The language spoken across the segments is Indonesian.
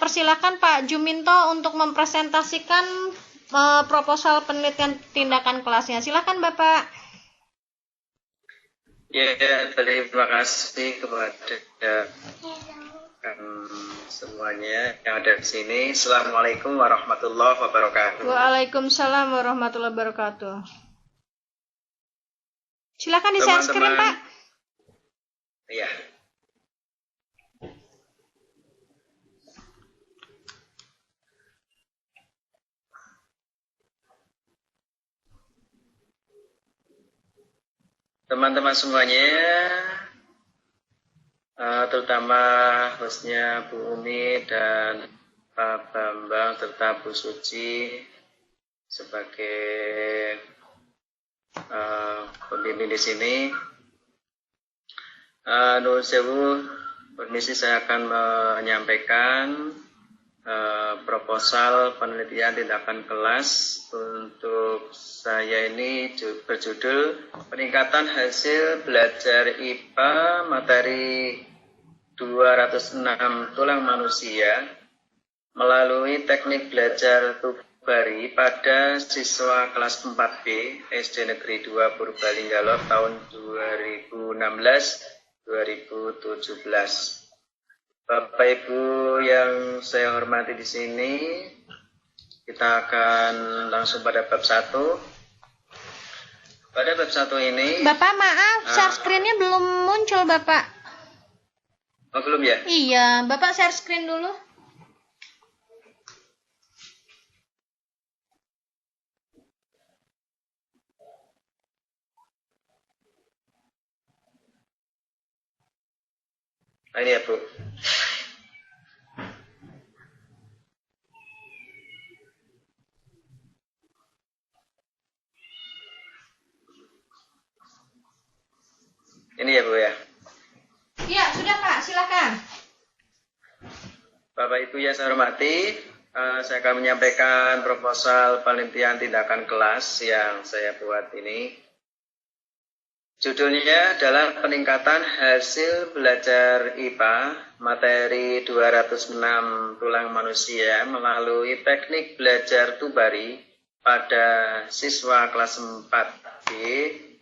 mempersilahkan Pak Juminto untuk mempresentasikan proposal penelitian tindakan kelasnya. Silakan Bapak. Ya, terima kasih kepada semuanya yang ada di sini. Assalamualaikum warahmatullahi wabarakatuh. Waalaikumsalam warahmatullahi wabarakatuh. Silakan di share screen, Pak. Iya. Teman-teman semuanya, terutama hostnya Bu Umi dan Pak Bambang serta Bu Suci sebagai pembimbing di sini. Nuhun sewu, permisi saya akan menyampaikan proposal penelitian tindakan kelas. Untuk saya ini berjudul peningkatan hasil belajar IPA materi 206 tulang manusia melalui teknik belajar Tubari pada siswa kelas 4B SD Negeri 2 Purbalingga tahun 2016-2017. Bapak Ibu yang saya hormati di sini, kita akan langsung pada bab 1. Pada bab 1 ini, Bapak maaf, share screen-nya belum muncul, Bapak. Oh, belum ya? Iya, Bapak share screen dulu. Nah, ini ya, Bu. Ini ya, Bu ya. Iya, sudah Pak, silakan. Bapak Ibu yang saya hormati, saya akan menyampaikan proposal penelitian tindakan kelas yang saya buat ini. Judulnya adalah peningkatan hasil belajar IPA materi 206 tulang manusia melalui teknik belajar Tubari pada siswa kelas 4B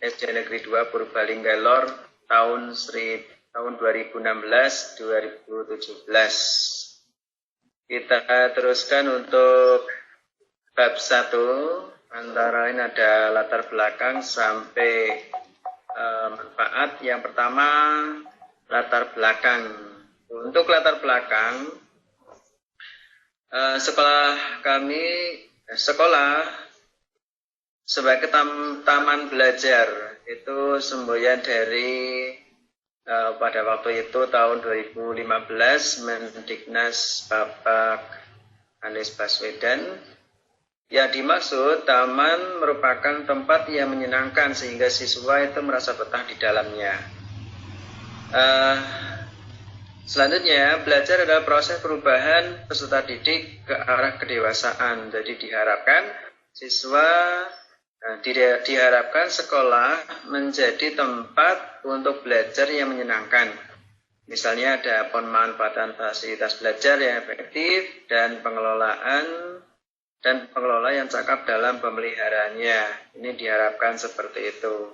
SD Negeri 2 Purbalingga Lor tahun 2016-2017. Kita teruskan untuk bab 1, antara lain ada latar belakang sampai manfaat. Yang pertama, latar belakang. Untuk latar belakang, sekolah sebagai taman belajar itu semboyan dari pada waktu itu tahun 2015 Mendiknas Bapak Anies Baswedan. Yang dimaksud, taman merupakan tempat yang menyenangkan sehingga siswa itu merasa betah di dalamnya. Selanjutnya, belajar adalah proses perubahan peserta didik ke arah kedewasaan. Jadi diharapkan sekolah menjadi tempat untuk belajar yang menyenangkan. Misalnya ada pemanfaatan fasilitas belajar yang efektif dan pengelola yang cakap dalam pemeliharaannya. Ini diharapkan seperti itu.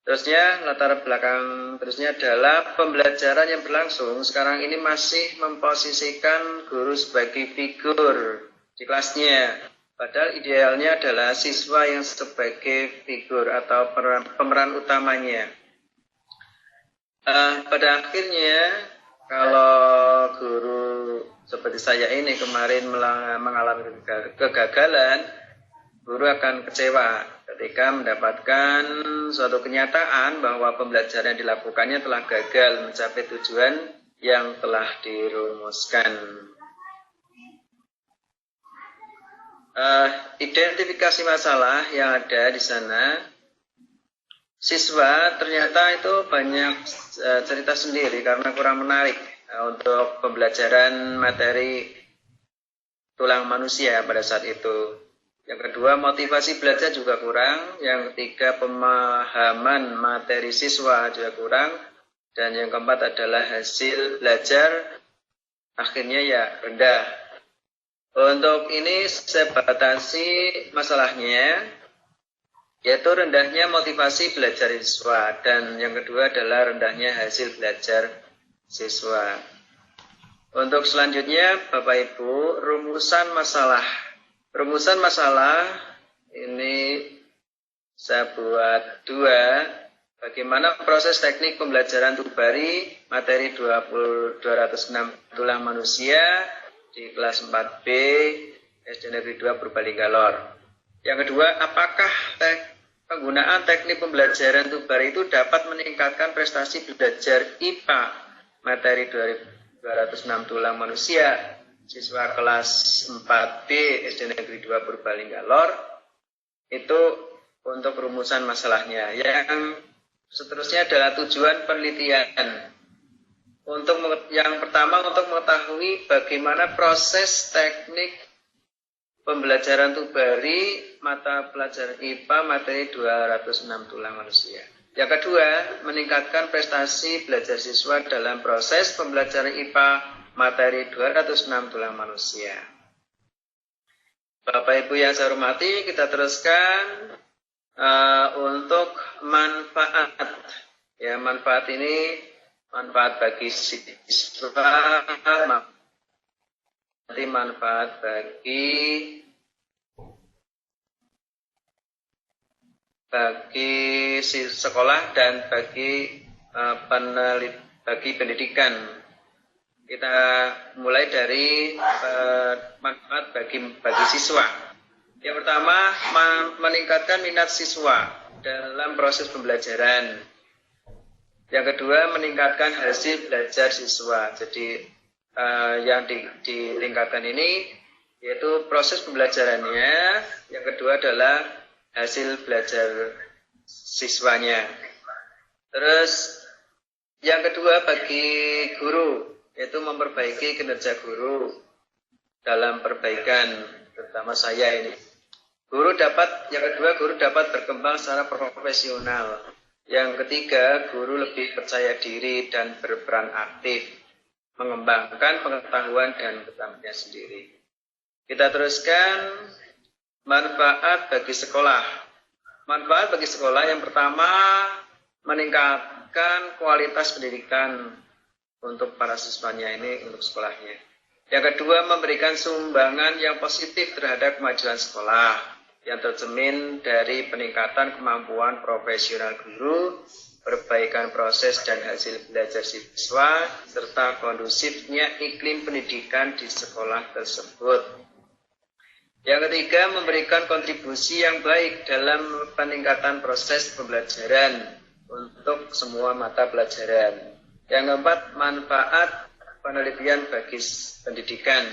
Terusnya, latar belakang terusnya adalah pembelajaran yang berlangsung sekarang ini masih memposisikan guru sebagai figur di kelasnya. Padahal idealnya adalah siswa yang sebagai figur atau pemeran utamanya. Pada akhirnya, kalau guru seperti saya ini kemarin mengalami kegagalan, guru akan kecewa ketika mendapatkan suatu kenyataan bahwa pembelajaran yang dilakukannya telah gagal mencapai tujuan yang telah dirumuskan. Identifikasi masalah yang ada di sana. Siswa ternyata itu banyak cerita sendiri karena kurang menarik untuk pembelajaran materi tulang manusia pada saat itu. Yang kedua, motivasi belajar juga kurang. Yang ketiga, pemahaman materi siswa juga kurang. Dan yang keempat adalah hasil belajar akhirnya ya rendah. Untuk ini saya batasi masalahnya, yaitu rendahnya motivasi belajar siswa, dan yang kedua adalah rendahnya hasil belajar siswa. Untuk selanjutnya, Bapak Ibu, rumusan masalah. Rumusan masalah ini saya buat 2. Bagaimana proses teknik pembelajaran Tubari materi 206 tulang manusia di kelas 4B SD Negeri 2 Purbalingga. Yang kedua, apakah penggunaan teknik pembelajaran Tubari itu dapat meningkatkan prestasi belajar IPA materi 206 tulang manusia siswa kelas 4B SD Negeri 2 Purbalingga. Itu untuk rumusan masalahnya. Yang seterusnya adalah tujuan penelitian. Yang pertama, untuk mengetahui bagaimana proses teknik pembelajaran Tubari mata pelajaran IPA materi 206 tulang manusia. Yang kedua, meningkatkan prestasi belajar siswa dalam proses pembelajaran IPA materi 206 tulang manusia. Bapak Ibu yang saya hormati, kita teruskan untuk manfaat. Ya, manfaat ini manfaat bagi siswa, nanti manfaat bagi sekolah dan bagi pendidikan. Kita mulai dari manfaat bagi siswa. Yang pertama, meningkatkan minat siswa dalam proses pembelajaran. Yang kedua, meningkatkan hasil belajar siswa. Jadi yang ditingkatkan ini yaitu proses pembelajarannya. Yang kedua adalah hasil belajar siswanya. Terus yang kedua bagi guru, yaitu memperbaiki kinerja guru dalam perbaikan, terutama saya ini. Yang kedua, guru dapat berkembang secara profesional. Yang ketiga, guru lebih percaya diri dan berperan aktif, mengembangkan pengetahuan dan keterampilan sendiri. Kita teruskan manfaat bagi sekolah. Manfaat bagi sekolah yang pertama, meningkatkan kualitas pendidikan untuk para siswanya ini, untuk sekolahnya. Yang kedua, memberikan sumbangan yang positif terhadap kemajuan sekolah, yang tercermin dari peningkatan kemampuan profesional guru, perbaikan proses dan hasil belajar siswa, serta kondusifnya iklim pendidikan di sekolah tersebut. Yang ketiga, memberikan kontribusi yang baik dalam peningkatan proses pembelajaran untuk semua mata pelajaran. Yang keempat, manfaat penelitian bagi pendidikan.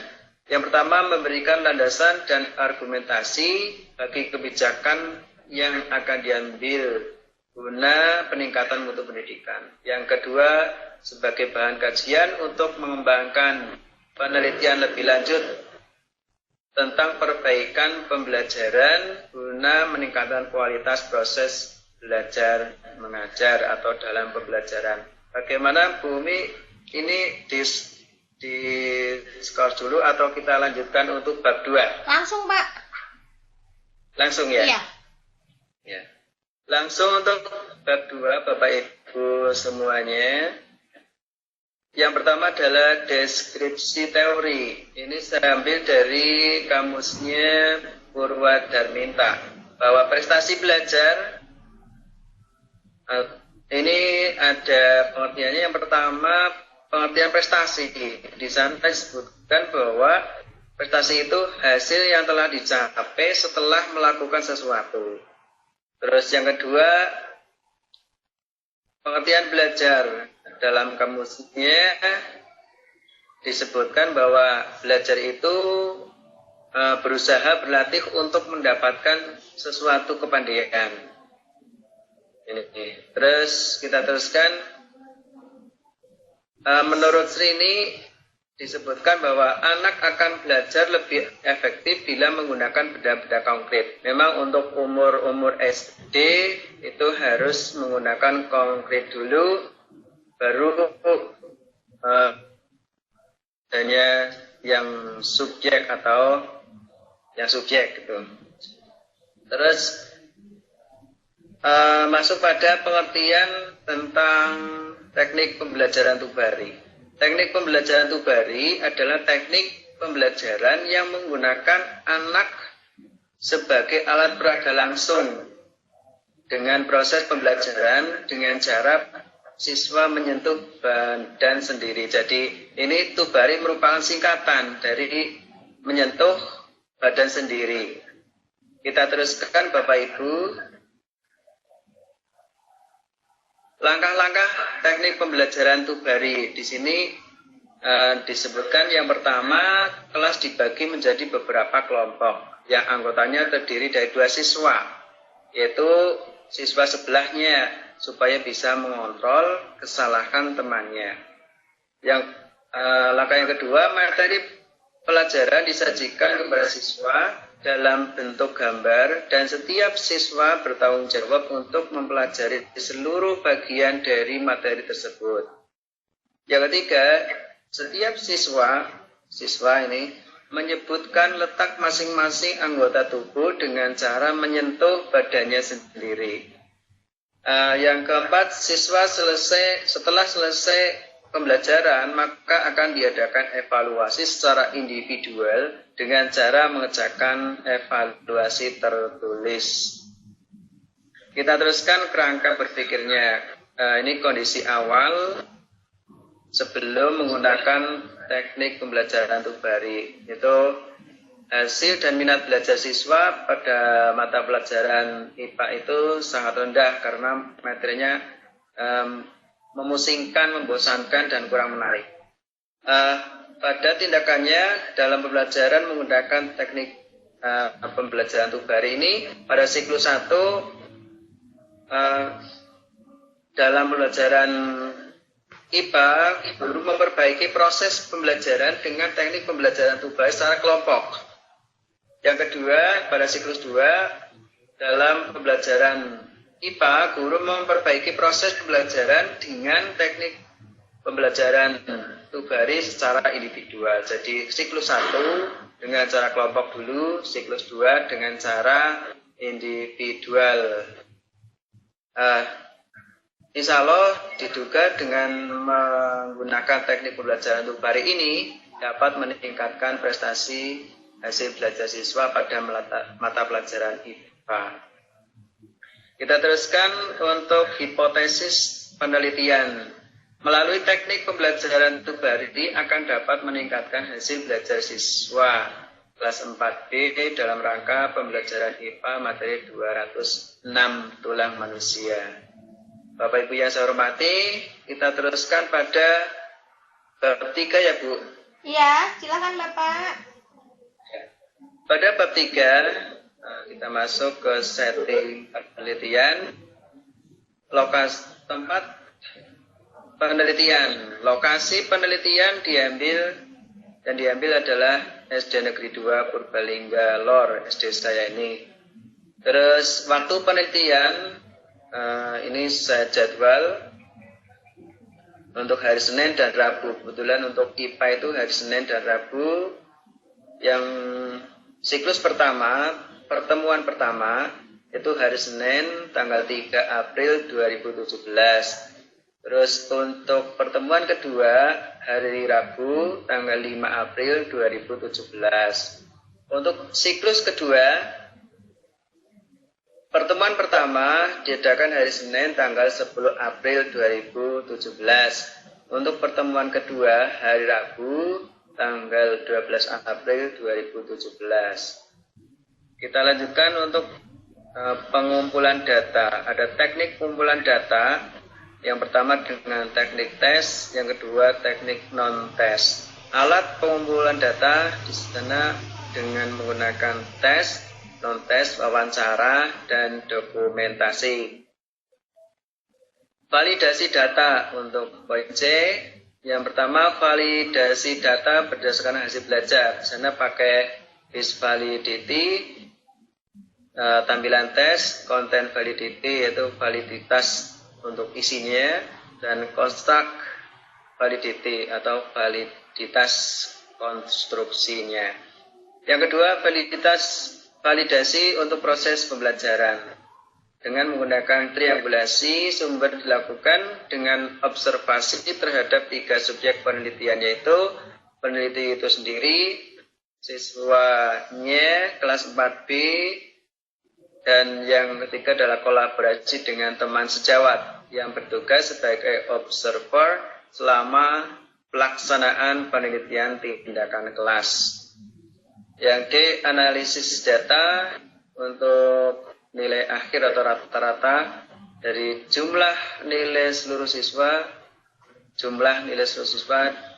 Yang pertama, memberikan landasan dan argumentasi bagi kebijakan yang akan diambil guna peningkatan mutu pendidikan. Yang kedua, sebagai bahan kajian untuk mengembangkan penelitian lebih lanjut tentang perbaikan pembelajaran guna meningkatkan kualitas proses belajar mengajar atau dalam pembelajaran. Bagaimana Bu Umi, ini di skor dulu atau kita lanjutkan untuk bab 2? Langsung, Pak. Langsung ya? Iya. Ya. Langsung untuk bab 2, Bapak Ibu semuanya. Yang pertama adalah deskripsi teori. Ini saya ambil dari kamusnya Purwadarminta. Bahwa prestasi belajar, ini ada pengertiannya. Yang pertama, pengertian prestasi. Di sana disebutkan bahwa prestasi itu hasil yang telah dicapai setelah melakukan sesuatu. Terus yang kedua, pengertian belajar. Dalam kamusnya disebutkan bahwa belajar itu berusaha berlatih untuk mendapatkan sesuatu kepandaian. Ini. Terus kita teruskan. Menurut Srini disebutkan bahwa anak akan belajar lebih efektif bila menggunakan benda-benda konkret. Memang untuk umur SD itu harus menggunakan konkret dulu, baru hanya yang subjek atau yang subjek gitu. Terus masuk pada pengertian tentang teknik pembelajaran tubari. Teknik pembelajaran tubari adalah teknik pembelajaran yang menggunakan anak sebagai alat peraga langsung dengan proses pembelajaran dengan cara siswa menyentuh badan sendiri. Jadi ini tubari merupakan singkatan dari menyentuh badan sendiri. Kita teruskan Bapak Ibu. Langkah-langkah teknik pembelajaran tubari di sini disebutkan yang pertama, kelas dibagi menjadi beberapa kelompok yang anggotanya terdiri dari 2 siswa, yaitu siswa sebelahnya supaya bisa mengontrol kesalahan temannya. Yang langkah yang kedua, materi pelajaran disajikan kepada siswa dalam bentuk gambar dan setiap siswa bertanggung jawab untuk mempelajari seluruh bagian dari materi tersebut. Yang ketiga, setiap siswa ini menyebutkan letak masing-masing anggota tubuh dengan cara menyentuh badannya sendiri. Yang keempat, siswa setelah selesai pembelajaran maka akan diadakan evaluasi secara individual dengan cara mengerjakan evaluasi tertulis. Kita teruskan kerangka berpikirnya. Ini kondisi awal sebelum menggunakan teknik pembelajaran tubari, yaitu hasil dan minat belajar siswa pada mata pelajaran IPA itu sangat rendah karena materinya memusingkan, membosankan, dan kurang menarik. Pada tindakannya dalam pembelajaran menggunakan teknik pembelajaran tubari ini, pada siklus 1 dalam pembelajaran IPA, guru memperbaiki proses pembelajaran dengan teknik pembelajaran tubari secara kelompok. Yang kedua, pada siklus 2 dalam pembelajaran IPA, guru memperbaiki proses pembelajaran dengan teknik pembelajaran tubari secara individual. Jadi siklus 1 dengan cara kelompok dulu, siklus 2 dengan cara individual. Insya Allah diduga dengan menggunakan teknik pembelajaran tubari ini dapat meningkatkan prestasi hasil belajar siswa pada mata pelajaran IPA. Kita teruskan untuk hipotesis penelitian. Melalui teknik pembelajaran tubari akan dapat meningkatkan hasil belajar siswa kelas 4B dalam rangka pembelajaran IPA materi 206 tulang manusia. Bapak Ibu yang saya hormati, kita teruskan pada bab 3 ya Bu. Iya, silakan Bapak. Pada bab 3 kita masuk ke setting penelitian, lokasi tempat penelitian. Lokasi penelitian diambil adalah SD Negeri 2 Purbalingga Lor, SD saya ini. Terus waktu penelitian ini saya jadwal untuk hari Senin dan Rabu. Kebetulan untuk IPA itu hari Senin dan Rabu. Yang siklus pertemuan pertama itu hari Senin tanggal 3 April 2017. Terus untuk pertemuan kedua hari Rabu tanggal 5 April 2017. Untuk siklus kedua, pertemuan pertama diadakan hari Senin tanggal 10 April 2017. Untuk pertemuan kedua hari Rabu tanggal 12 April 2017. Kita lanjutkan untuk pengumpulan data. Ada teknik pengumpulan data. Yang pertama dengan teknik tes, yang kedua teknik non-tes. Alat pengumpulan data di sana dengan menggunakan tes, non-tes, wawancara, dan dokumentasi. Validasi data untuk poin C. Yang pertama, validasi data berdasarkan hasil belajar. Di sana pakai Visvalidity. Tampilan tes, content validity yaitu validitas untuk isinya, dan construct validity atau validity validitas konstruksinya. Yang kedua, validasi untuk proses pembelajaran. Dengan menggunakan triangulasi, sumber dilakukan dengan observasi terhadap 3 subjek penelitian, yaitu peneliti itu sendiri, siswanya kelas 4B, dan yang ketiga adalah kolaborasi dengan teman sejawat yang bertugas sebagai observer selama pelaksanaan penelitian tindakan kelas. Yang D, analisis data untuk nilai akhir atau rata-rata dari jumlah nilai seluruh siswa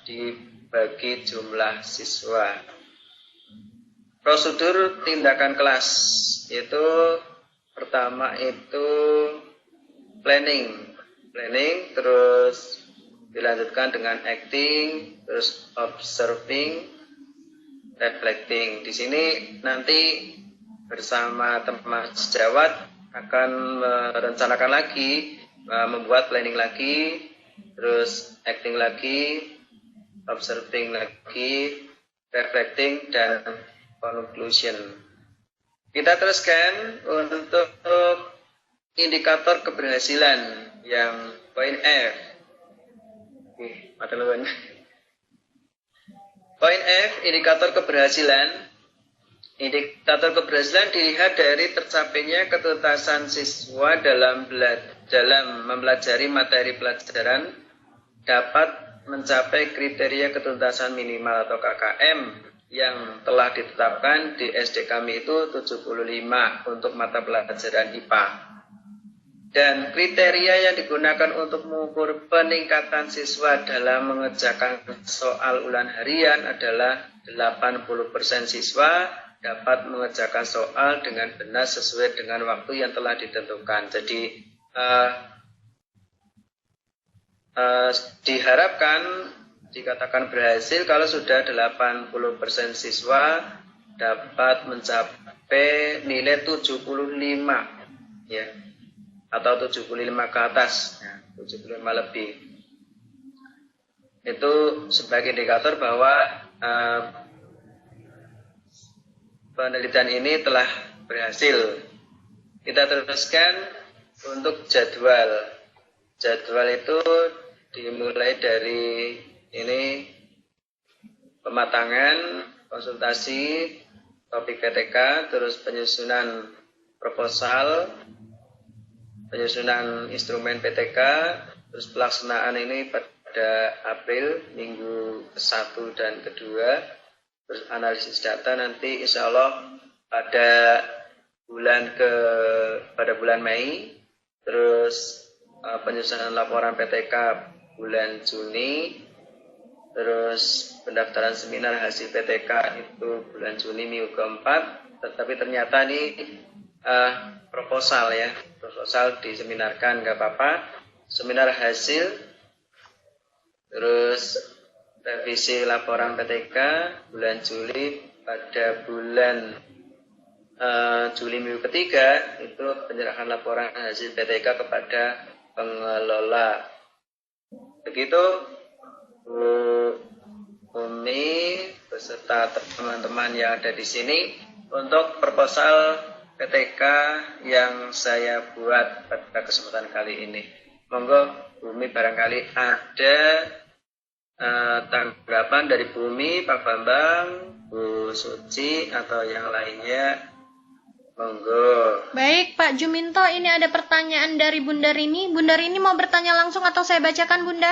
dibagi jumlah siswa. Prosedur tindakan kelas itu pertama itu planning, terus dilanjutkan dengan acting, terus observing, reflecting. Di sini nanti bersama teman sejawat akan merencanakan lagi, membuat planning lagi, terus acting lagi, observing lagi, reflecting, dan conclusion. Kita teruskan untuk indikator keberhasilan yang poin F. Poin F, indikator keberhasilan. Indikator keberhasilan dilihat dari tercapainya ketuntasan siswa dalam mempelajari materi pelajaran, dapat mencapai kriteria ketuntasan minimal atau KKM yang telah ditetapkan di SD kami itu 75 untuk mata pelajaran IPA. Dan kriteria yang digunakan untuk mengukur peningkatan siswa dalam mengerjakan soal ulangan harian adalah 80% siswa dapat mengerjakan soal dengan benar sesuai dengan waktu yang telah ditentukan. Jadi diharapkan dikatakan berhasil kalau sudah 80% siswa dapat mencapai nilai 75 ya, atau 75 ke atas ya, 75 lebih. Itu sebagai indikator bahwa penelitian ini telah berhasil. Kita teruskan untuk jadwal. Jadwal itu dimulai dari ini pematangan, konsultasi, topik PTK, terus penyusunan proposal, penyusunan instrumen PTK, terus pelaksanaan ini pada April, minggu ke-1 dan ke-2, terus analisis data nanti insya Allah pada bulan Mei, terus penyusunan laporan PTK bulan Juni, terus pendaftaran seminar hasil PTK itu bulan Juni minggu ke-4, tetapi ternyata ini proposal diseminarkan, nggak apa-apa, seminar hasil, terus revisi laporan PTK bulan Juli, pada bulan Juli minggu ke-3 itu penyerahan laporan hasil PTK kepada pengelola. Begitu Bu Umi beserta teman-teman yang ada di sini untuk proposal PTK yang saya buat pada kesempatan kali ini. Monggo Bu Umi barangkali ada tanggapan dari Bu Umi, Pak Bambang, Bu Suci atau yang lainnya. Monggo. Baik Pak Juminto, ini ada pertanyaan dari Bunda Rini. Bunda Rini mau bertanya langsung atau saya bacakan Bunda?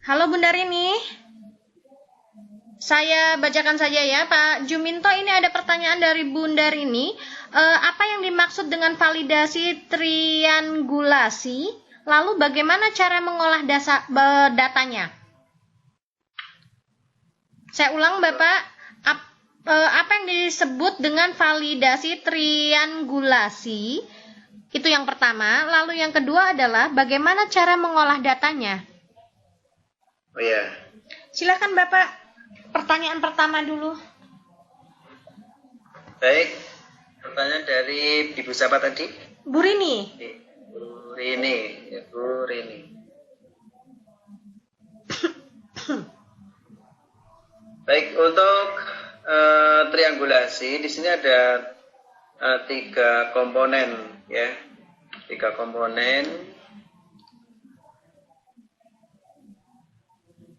Halo Bunda Rini. Saya bacakan saja ya Pak Juminto, ini ada pertanyaan dari Bunda Rini. Apa yang dimaksud dengan validasi triangulasi? Lalu bagaimana cara mengolah datanya? Saya ulang Bapak. Apa yang disebut dengan validasi triangulasi? Itu yang pertama. Lalu yang kedua adalah bagaimana cara mengolah datanya? Oh ya. Silakan Bapak, pertanyaan pertama dulu. Baik, pertanyaan dari Ibu siapa tadi? Bu Rini. Bu Rini, ya Bu Rini. Baik, untuk triangulasi di sini ada 3 komponen ya. 3 komponen.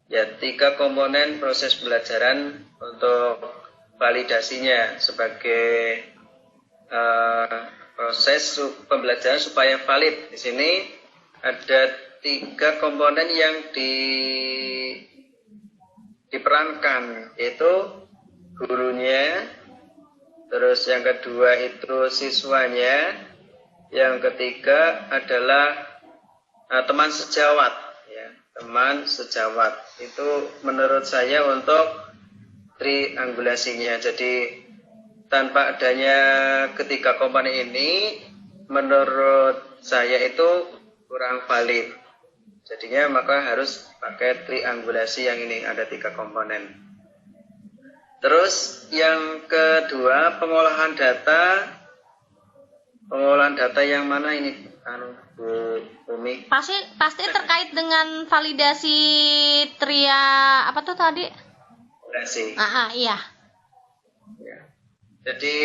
Ya, 3 komponen proses pembelajaran untuk validasinya sebagai proses pembelajaran supaya valid. Di sini ada 3 komponen yang diperankan, yaitu gurunya, terus yang kedua itu siswanya, yang ketiga adalah teman sejawat ya, teman sejawat. Itu menurut saya untuk triangulasinya. Jadi tanpa adanya ketiga komponen ini menurut saya itu kurang valid. Jadinya maka harus pakai triangulasi yang ini ada 3 komponen. Terus yang kedua pengolahan data. Pengolahan data yang mana ini? Bu Umi. Pasti terkait dengan validasi apa tuh tadi? Validasi. Iya. Ya. Jadi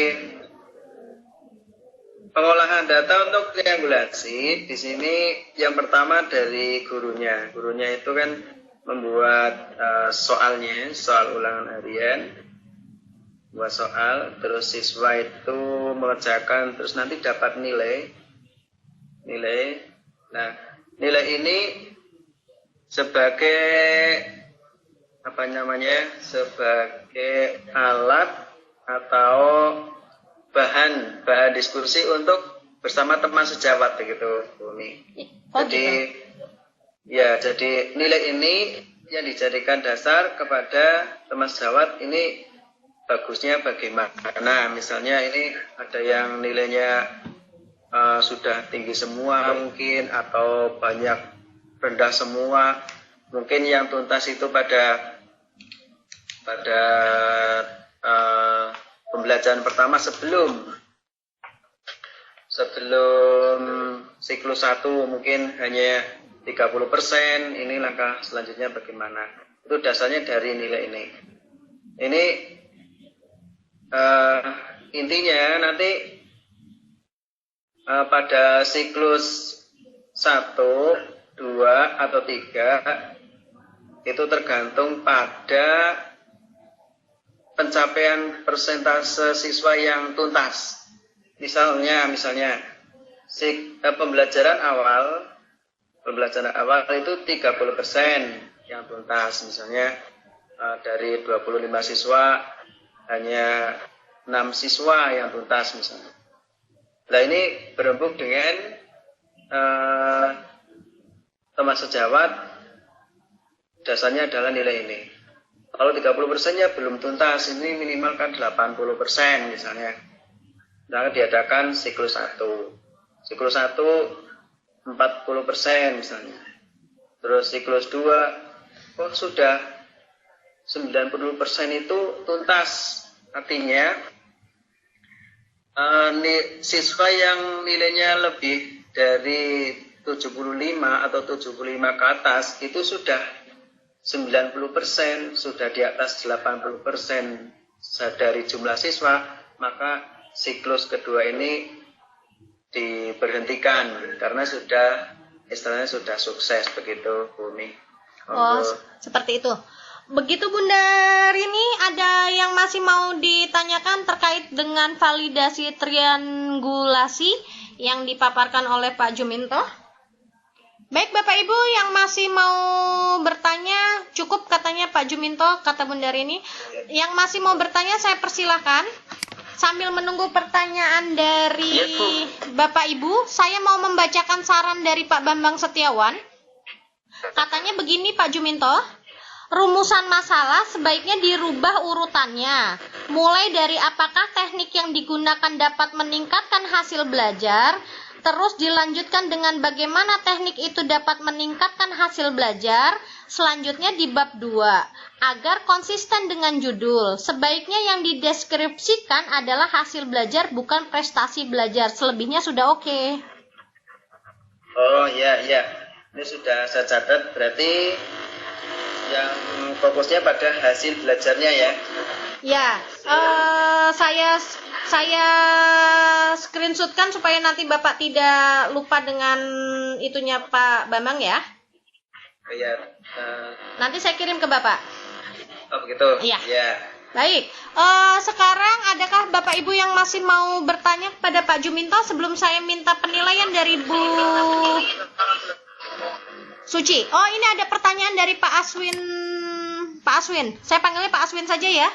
pengolahan data untuk triangulasi di sini yang pertama dari gurunya. Gurunya itu kan membuat soalnya, soal ulangan harian, buat soal, terus siswa itu mengerjakan, terus nanti dapat nilai. Nah, nilai ini sebagai apa namanya? Sebagai alat atau bahan diskusi untuk bersama teman sejawat begitu, Bumi. Jadi jadi nilai ini yang dijadikan dasar kepada teman sejawat ini bagusnya bagaimana. Misalnya ini ada yang nilainya sudah tinggi semua mungkin, atau banyak rendah semua. Mungkin yang tuntas itu pada pembelajaran pertama sebelum siklus 1 mungkin hanya 30%. Ini langkah selanjutnya bagaimana. Itu dasarnya dari nilai ini. Ini intinya nanti pada siklus 1, 2, atau 3 itu tergantung pada pencapaian persentase siswa yang tuntas. Misalnya pembelajaran awal itu 30% yang tuntas. Misalnya dari 25 siswa hanya 6 siswa yang tuntas misalnya. Nah ini berembuk dengan teman sejawat, dasarnya adalah nilai ini. Kalau 30%-nya belum tuntas, ini minimal kan 80% misalnya. Nah, diadakan siklus 1. Siklus 1 40% misalnya. Terus siklus 2 sudah 90% itu tuntas. Artinya siswa yang nilainya lebih dari 75 atau 75 ke atas itu sudah 90%, sudah di atas 80% dari jumlah siswa, maka siklus kedua ini diberhentikan karena istilahnya sudah sukses begitu, Bumi. Seperti itu. Begitu Bunda Rini, ada yang masih mau ditanyakan terkait dengan validasi triangulasi yang dipaparkan oleh Pak Juminto? Baik Bapak Ibu yang masih mau bertanya, cukup katanya Pak Juminto, kata Bunda Rini. Yang masih mau bertanya saya persilahkan. Sambil menunggu pertanyaan dari Bapak Ibu, saya mau membacakan saran dari Pak Bambang Setiawan. Katanya begini Pak Juminto, rumusan masalah sebaiknya dirubah urutannya. Mulai dari apakah teknik yang digunakan dapat meningkatkan hasil belajar, terus dilanjutkan dengan bagaimana teknik itu dapat meningkatkan hasil belajar, selanjutnya di bab 2. Agar konsisten dengan judul, sebaiknya yang dideskripsikan adalah hasil belajar bukan prestasi belajar. Selebihnya sudah oke. Oh ya, ini sudah saya catat. Berarti yang fokusnya pada hasil belajarnya ya. Ya, saya screenshotkan supaya nanti Bapak tidak lupa dengan itunya Pak Bambang ya. Ya, Nanti saya kirim ke Bapak. oh begitu. Iya. Ya. Baik, sekarang adakah Bapak Ibu yang masih mau bertanya kepada Pak Juminto sebelum saya minta penilaian dari Bu Suci? Oh, ini ada pertanyaan dari Pak Aswin. Pak Aswin, saya panggilnya Pak Aswin saja ya.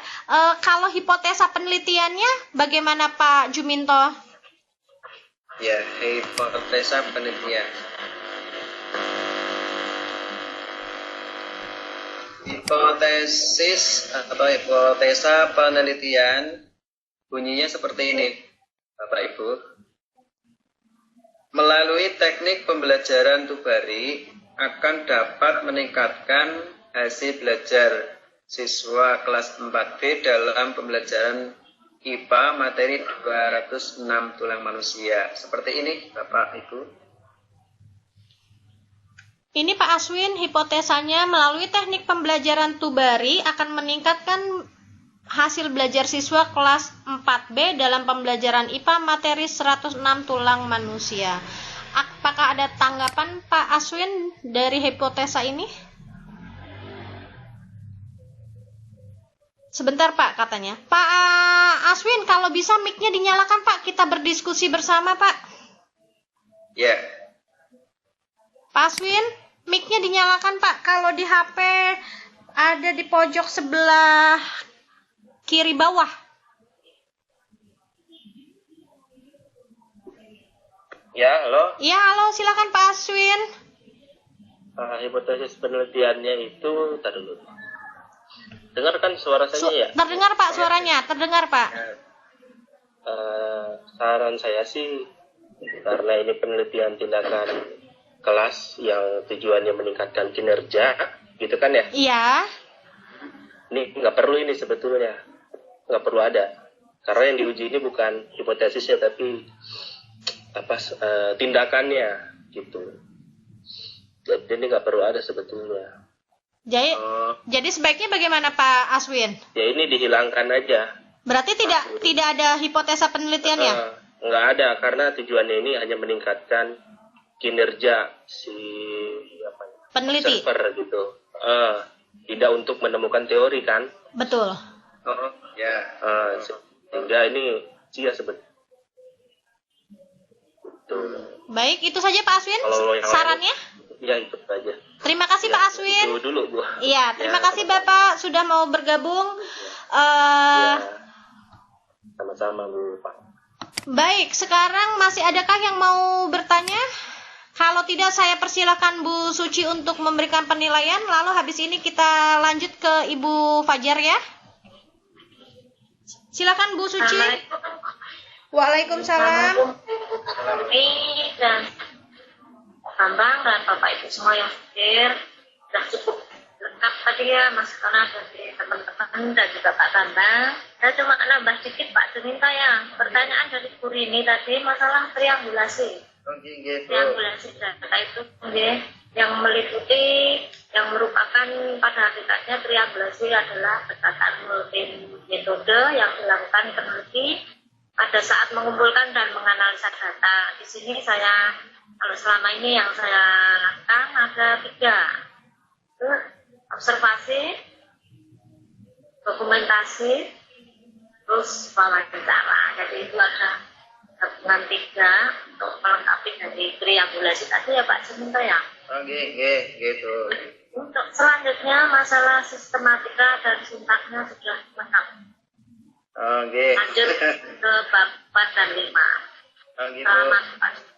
Kalau hipotesa penelitiannya, bagaimana Pak Juminto? Ya, hipotesa penelitian. Hipotesis atau hipotesa penelitian bunyinya seperti ini, Bapak Ibu. Melalui teknik pembelajaran Tubari akan dapat meningkatkan hasil belajar siswa kelas 4B dalam pembelajaran IPA materi 206 tulang manusia. Seperti ini, Bapak Ibu. Ini Pak Aswin, hipotesanya melalui teknik pembelajaran Tubari akan meningkatkan hasil belajar siswa kelas 4B dalam pembelajaran IPA materi 106 tulang manusia. Apakah ada tanggapan Pak Aswin dari hipotesa ini? Sebentar Pak katanya. Pak Aswin, kalau bisa mic-nya dinyalakan Pak, kita berdiskusi bersama Pak. Ya. Pak Aswin, mic-nya dinyalakan Pak. Kalau di HP ada di pojok sebelah kiri bawah. Ya, halo. Ya, halo, silakan Pak Aswin. Hipotesis penelitiannya itu, tar dulu. Dengarkan suara saya ya? Terdengar Pak suaranya, terdengar Pak. Saran saya sih, karena ini penelitian tindakan kelas yang tujuannya meningkatkan kinerja, gitu kan ya? Iya. Ini nggak perlu ini sebetulnya, nggak perlu ada. Karena yang diuji ini bukan hipotesisnya, tapi tindakannya, gitu. Jadi ini nggak perlu ada sebetulnya. Jadi sebaiknya bagaimana Pak Aswin? Ya ini dihilangkan aja. Berarti tidak ada hipotesa penelitiannya? Nggak ada, karena tujuannya ini hanya meningkatkan kinerja si Peneliti. server gitu. Tidak untuk menemukan teori kan? Betul. Ya. Sehingga ini sia sebetulnya. Baik, itu saja Pak Aswin sarannya? Ya itu saja. Terima kasih Pak Aswin. Itu dulu Bu. Iya, terima kasih Bapak sudah mau bergabung. Sama-sama Bu Pak. Baik, sekarang masih adakah yang mau bertanya? Kalau tidak, saya persilakan Bu Suci untuk memberikan penilaian. Lalu habis ini kita lanjut ke Ibu Fajar ya. Silakan Bu Suci. Waalaikumsalam. Dan Bambang dan Bapak Ibu semua yang hadir, sudah cukup lengkap tadi ya masukan dari teman-teman dan juga Pak Bambang. Saya cuma nambah sedikit Pak Juminto ya. Pertanyaan dari Bu Rini tadi masalah triangulasi. Triangulasi data itu yang meliputi, yang merupakan pada hakikatnya triangulasi adalah berdasarkan multi metode yang dilakukan peneliti pada saat mengumpulkan dan menganalisa data. Di sini saya, kalau selama ini yang saya lakukan ada 3. Observasi, dokumentasi, terus wawancara. Jadi itu ada gabungan 3 untuk melengkapi dari triangulasi tadi ya Pak Juminto ya. Gitu. Untuk selanjutnya masalah sistematika dan sintaksnya sudah lengkap. Lanjut ke bab 4 dan 5. Selamat Pak Juminto.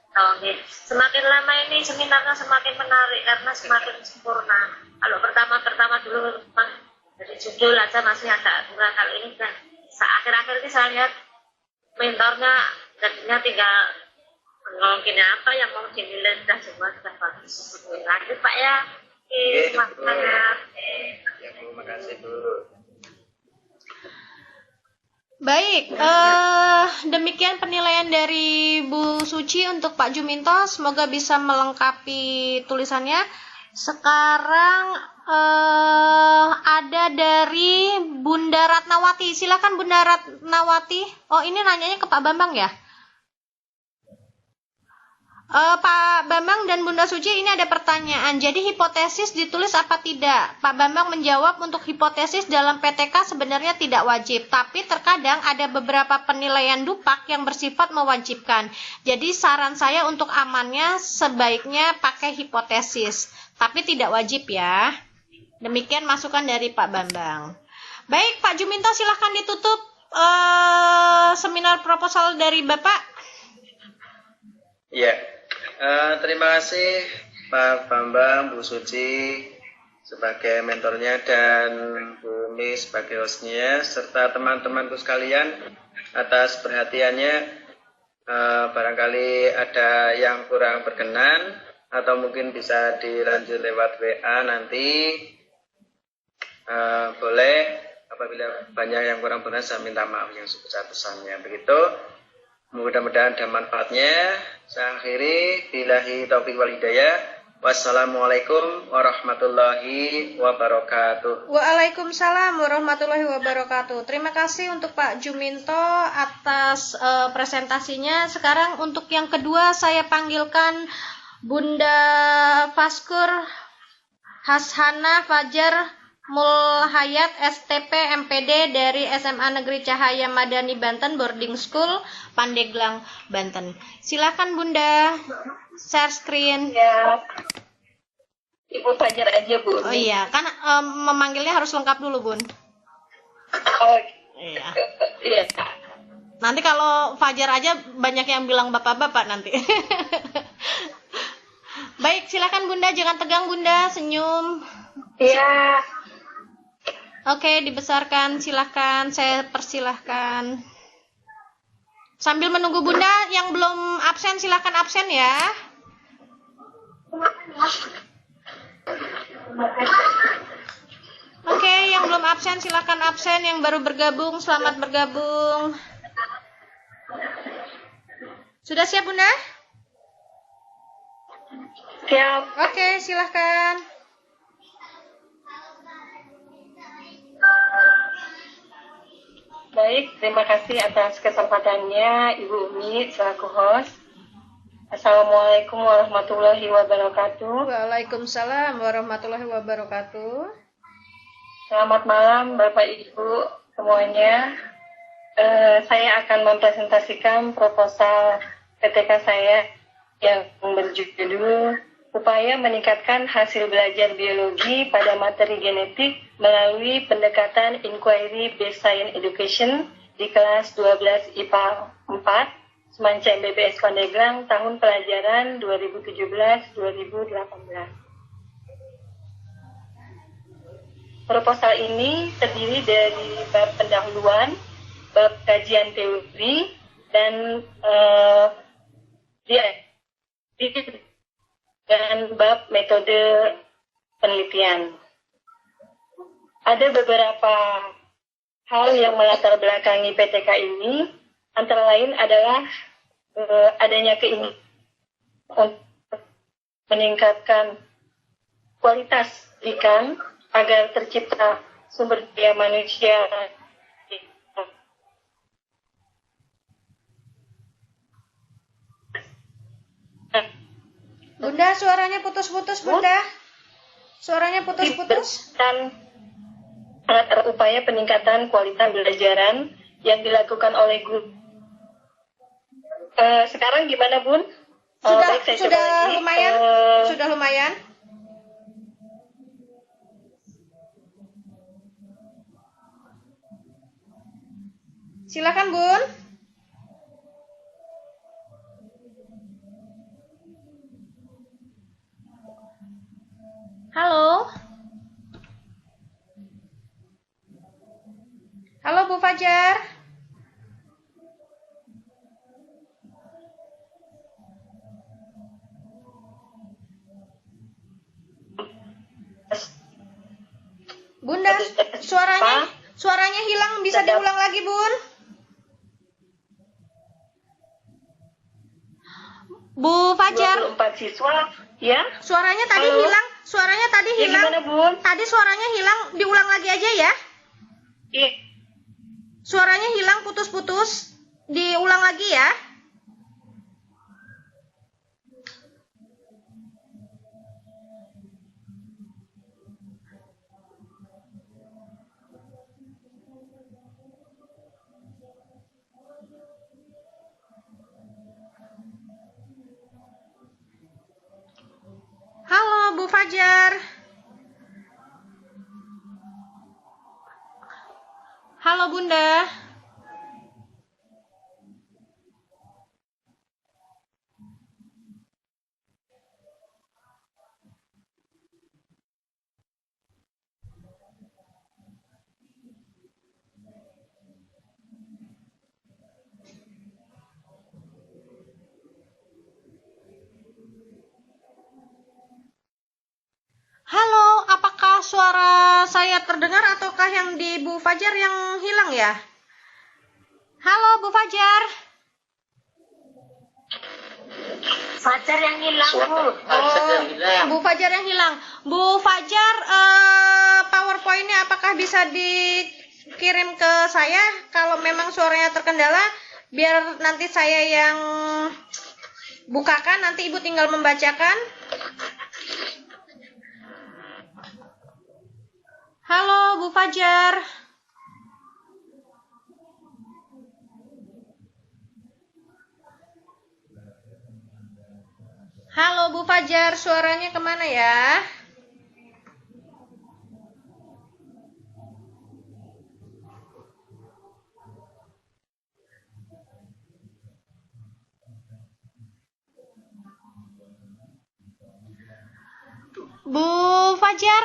Semakin lama ini seminarnya semakin menarik karena semakin sempurna. Kalau pertama dulu dari judul aja masih agak kurang, kali ini kan akhir-akhir ini saya lihat mentornya jadinya tinggal mungkin apa yang mau dinilai dan semua sudah bagus. Lanjut Pak ya. Terima kasih Bu. Baik, demikian penilaian dari Bu Suci untuk Pak Juminto. Semoga bisa melengkapi tulisannya. Sekarang ada dari Bunda Ratnawati. Silakan Bunda Ratnawati. Oh, ini nanyanya ke Pak Bambang ya? Pak Bambang dan Bunda Suci, ini ada pertanyaan. Jadi hipotesis ditulis apa tidak? Pak Bambang menjawab untuk hipotesis dalam PTK sebenarnya tidak wajib. Tapi terkadang ada beberapa penilaian dupak yang bersifat mewajibkan. Jadi saran saya untuk amannya sebaiknya pakai hipotesis. Tapi tidak wajib ya. Demikian masukan dari Pak Bambang. Baik, Pak Juminto silahkan ditutup seminar proposal dari Bapak. Ya, terima kasih Pak Bambang, Bu Suci sebagai mentornya dan Bu Umi sebagai hostnya, serta teman-temanku sekalian atas perhatiannya. Barangkali ada yang kurang berkenan atau mungkin bisa dilanjut lewat WA nanti. Boleh, apabila banyak yang kurang berkenan saya minta maaf yang sebesar-besarnya. Begitu. Mudah-mudahan ada manfaatnya. Saya akhiri, billahi taufiq wal hidayah. Wassalamualaikum warahmatullahi wabarakatuh. Waalaikumsalam warahmatullahi wabarakatuh. Terima kasih untuk Pak Juminto atas presentasinya. Sekarang untuk yang kedua saya panggilkan Bunda Faskur Hashana Fajar Mulhayat STP MPD dari SMA Negeri Cahaya Madani Banten Boarding School Pandeglang Banten. Silakan Bunda share screen. Ya, Ibu Fajar aja Bu. Oh iya, kan memanggilnya harus lengkap dulu Bun. Oh Iya. iya. Nanti kalau Fajar aja banyak yang bilang bapak-bapak nanti. Baik, silakan Bunda, jangan tegang Bunda, senyum. Iya. Oke, dibesarkan, silahkan, saya persilahkan. Sambil menunggu Bunda, yang belum absen silahkan absen ya. Oke, yang belum absen silahkan absen, yang baru bergabung selamat bergabung. Sudah siap Bunda? Siap. Oke, silahkan. Baik, terima kasih atas kesempatannya Ibu Umi selaku host. Assalamualaikum warahmatullahi wabarakatuh. Waalaikumsalam warahmatullahi wabarakatuh. Selamat malam Bapak Ibu semuanya. Saya akan mempresentasikan proposal PTK saya yang berjudul Upaya Meningkatkan Hasil Belajar Biologi pada Materi Genetik melalui pendekatan Inquiry Based Science Education di kelas 12 IPA 4 Semanca MBBS Pandeglang tahun pelajaran 2017-2018. Proposal ini terdiri dari bab pendahuluan, bab kajian teori, dan dan bab metode penelitian. Ada beberapa hal yang melatar belakangi PTK ini, antara lain adalah adanya keinginan untuk meningkatkan kualitas pendidikan agar tercipta sumber daya manusia Bunda, suaranya putus-putus Bunda. Suaranya putus-putus. dan upaya peningkatan kualitas pembelajaran yang dilakukan oleh guru. Sekarang gimana Bun? Baik, saya coba lagi. Lumayan. Sudah lumayan. Silakan Bun. Halo. Halo Bu Fajar. Bunda, suaranya hilang, bisa diulang lagi, Bun? Bu Fajar. 24 siswa Ya? Suaranya tadi Halo? hilang, suaranya tadi Ya hilang. gimana, Bun? Tadi suaranya hilang, diulang lagi aja ya. Iya. Suaranya hilang putus-putus. Diulang lagi ya. Halo Bu Fajar. Halo Bunda. Halo, apakah suara saya terdengar ataukah yang di Bu Fajar yang hilang ya? Halo Bu Fajar. Fajar yang hilang, Bu. Bu Fajar yang hilang. Bu Fajar, PowerPoint-nya apakah bisa dikirim ke saya? Kalau memang suaranya terkendala, biar nanti saya yang bukakan, nanti Ibu tinggal membacakan. Halo Bu Fajar. Halo Bu Fajar, suaranya kemana ya? Bu Fajar.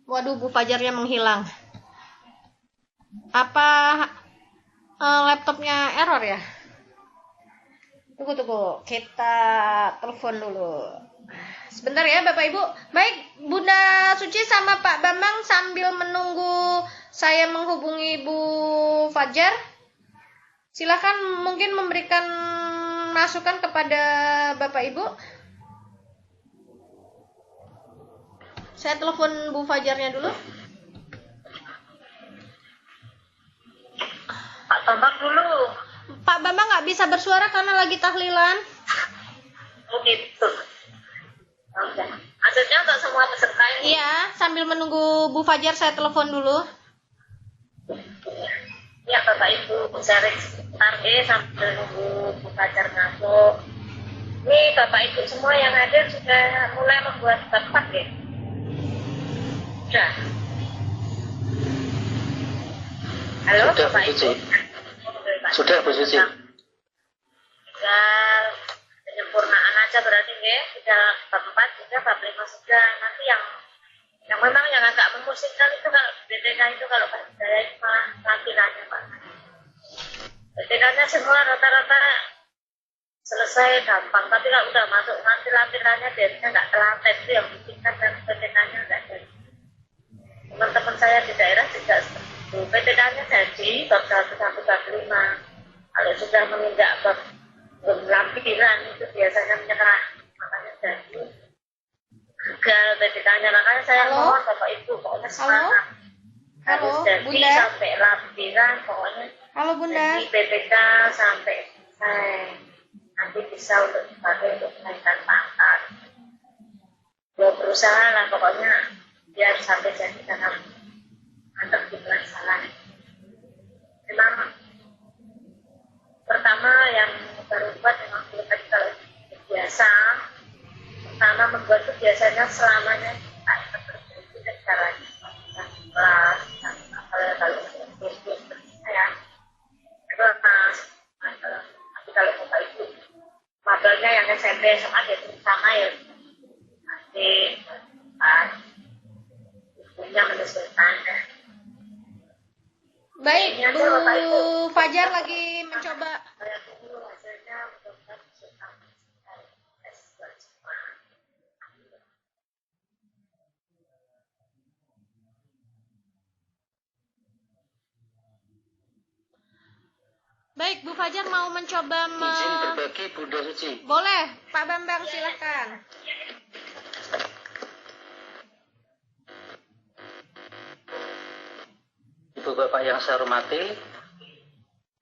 Waduh, Bu Fajarnya menghilang. Apa laptopnya error ya? Tunggu. Kita telepon dulu. Sebentar ya Bapak Ibu. Baik, Bunda Suci sama Pak Bambang sambil menunggu saya menghubungi Bu Fajar. Silakan mungkin memberikan masukan kepada Bapak Ibu. Saya telepon Bu Fajarnya dulu. Pak Bambang dulu. Pak Bambang nggak bisa bersuara karena lagi tahlilan. Oh gitu. Oke. Maksudnya untuk semua peserta ini. Iya, sambil menunggu Bu Fajar saya telepon dulu. Ya Bapak Ibu bisa sebentar sambil nunggu Bu Fajar masuk. Ini Bapak Ibu semua yang hadir sudah mulai membuat tempat ya. Sudah. Halo Sudah, Bapak Bu Ibu. Suci. Sudah, Bu Suci. Tinggal penyempurnaan aja berarti ya. Sudah bab 4 sudah, bab 5 sudah. Nanti yang memang yang agak memusingkan itu kalau BTK itu kalau Pak Hidayah itu malah lampirannya Pak. BTK-nya semua rata-rata selesai gampang, tapi kalau udah masuk nanti lampirannya biasanya nggak telaten, itu yang bikinkan dan BTK-nya nggak jadi. Teman-teman saya di daerah juga seperti itu. BTK-nya jadi bab 1 sampai bab 5. Kalau sudah menginjak bab lampiran itu biasanya menyerah, makanya jadi gagal BTK-nya. Makanya saya Halo? mohon Bapak Ibu pokoknya semangat. Harus Halo, jadi Bunda? sampai lampiran pokoknya. Halo Bunda. Jadi BPK sampai selesai. Nanti bisa untuk dipakai untuk kenaikan pangkat. Gue berusaha lah pokoknya biar sampai jadi karena mantap di masalah. Memang pertama yang baru buat memang perlu tadi kalau biasa. Pertama membuat itu biasanya selamanya kita seperti itu caranya. Kelas, kalau saya tapi kalau Bapak Ibu mabelnya yang SMP SMA itu sama ya nanti punya menyesuaikan. Baik, Ini aja, Bapak Ibu. Bu Fajar lagi mencoba. Saya tunggu hasilnya mudah-mudahan bisa tes buat semua. Baik, Bu Fajar mau mencoba Izin berbagi Bunda Suci. Boleh, Pak Bambang silakan. Ibu Bapak yang saya hormati,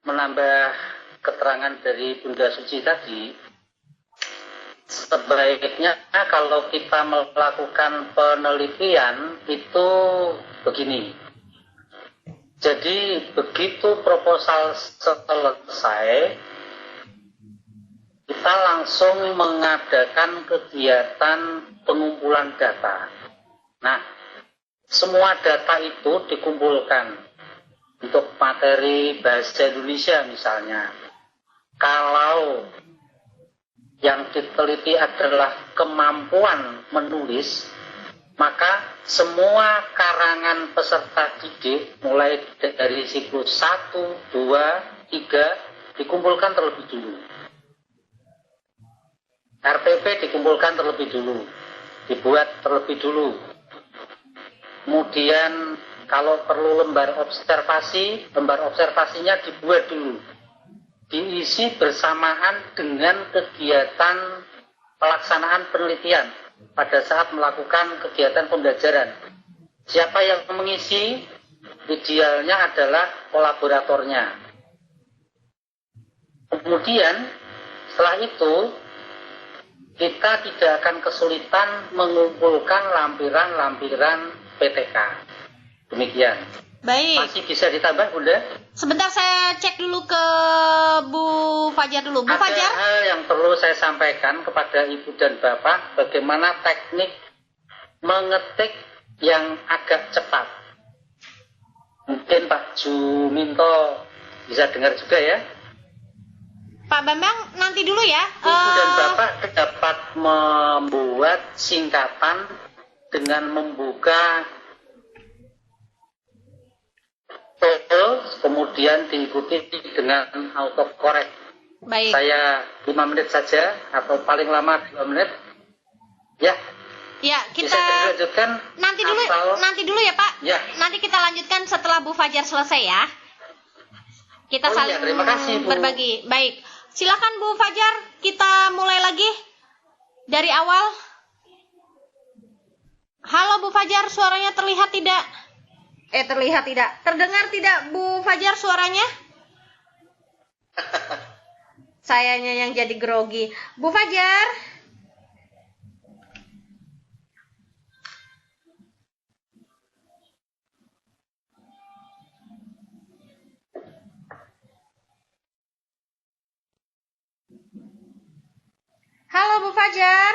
menambah keterangan dari Bunda Suci tadi, sebaiknya kalau kita melakukan penelitian itu begini. Jadi begitu proposal selesai, kita langsung mengadakan kegiatan pengumpulan data. Nah, semua data itu dikumpulkan untuk materi bahasa Indonesia misalnya. Kalau yang diteliti adalah kemampuan menulis, maka semua karangan peserta didik mulai dari siklus 1, 2, 3 dikumpulkan terlebih dulu. RPP dikumpulkan terlebih dulu, dibuat terlebih dulu. Kemudian kalau perlu lembar observasinya dibuat dulu. Diisi bersamaan dengan kegiatan pelaksanaan penelitian pada saat melakukan kegiatan pembelajaran. Siapa yang mengisi? Idealnya adalah kolaboratornya. Kemudian setelah itu kita tidak akan kesulitan mengumpulkan lampiran-lampiran PTK. Demikian. Baik. Masih bisa ditambah, Bunda? Sebentar saya cek dulu ke Bu Fajar dulu. Bu Ada Fajar? hal yang perlu saya sampaikan kepada Ibu dan Bapak, bagaimana teknik mengetik yang agak cepat. Mungkin Pak Juminto bisa dengar juga ya. Pak Bambang nanti dulu ya. Ibu dan Bapak dapat membuat singkatan dengan membuka kemudian diikuti dengan autocorrect. Baik. Saya 5 menit saja atau paling lama 2 menit. Ya, Ya, kita bisa dilanjutkan nanti dulu ya, Pak. Ya. Nanti kita lanjutkan setelah Bu Fajar selesai ya. Kita Oh, saling iya, terima kasih, Bu. berbagi. Baik. Silakan Bu Fajar, kita mulai lagi dari awal. Halo Bu Fajar, suaranya terlihat tidak? Terlihat tidak. Terdengar tidak Bu Fajar suaranya? Sayanya yang jadi grogi. Bu Fajar. Halo Bu Fajar.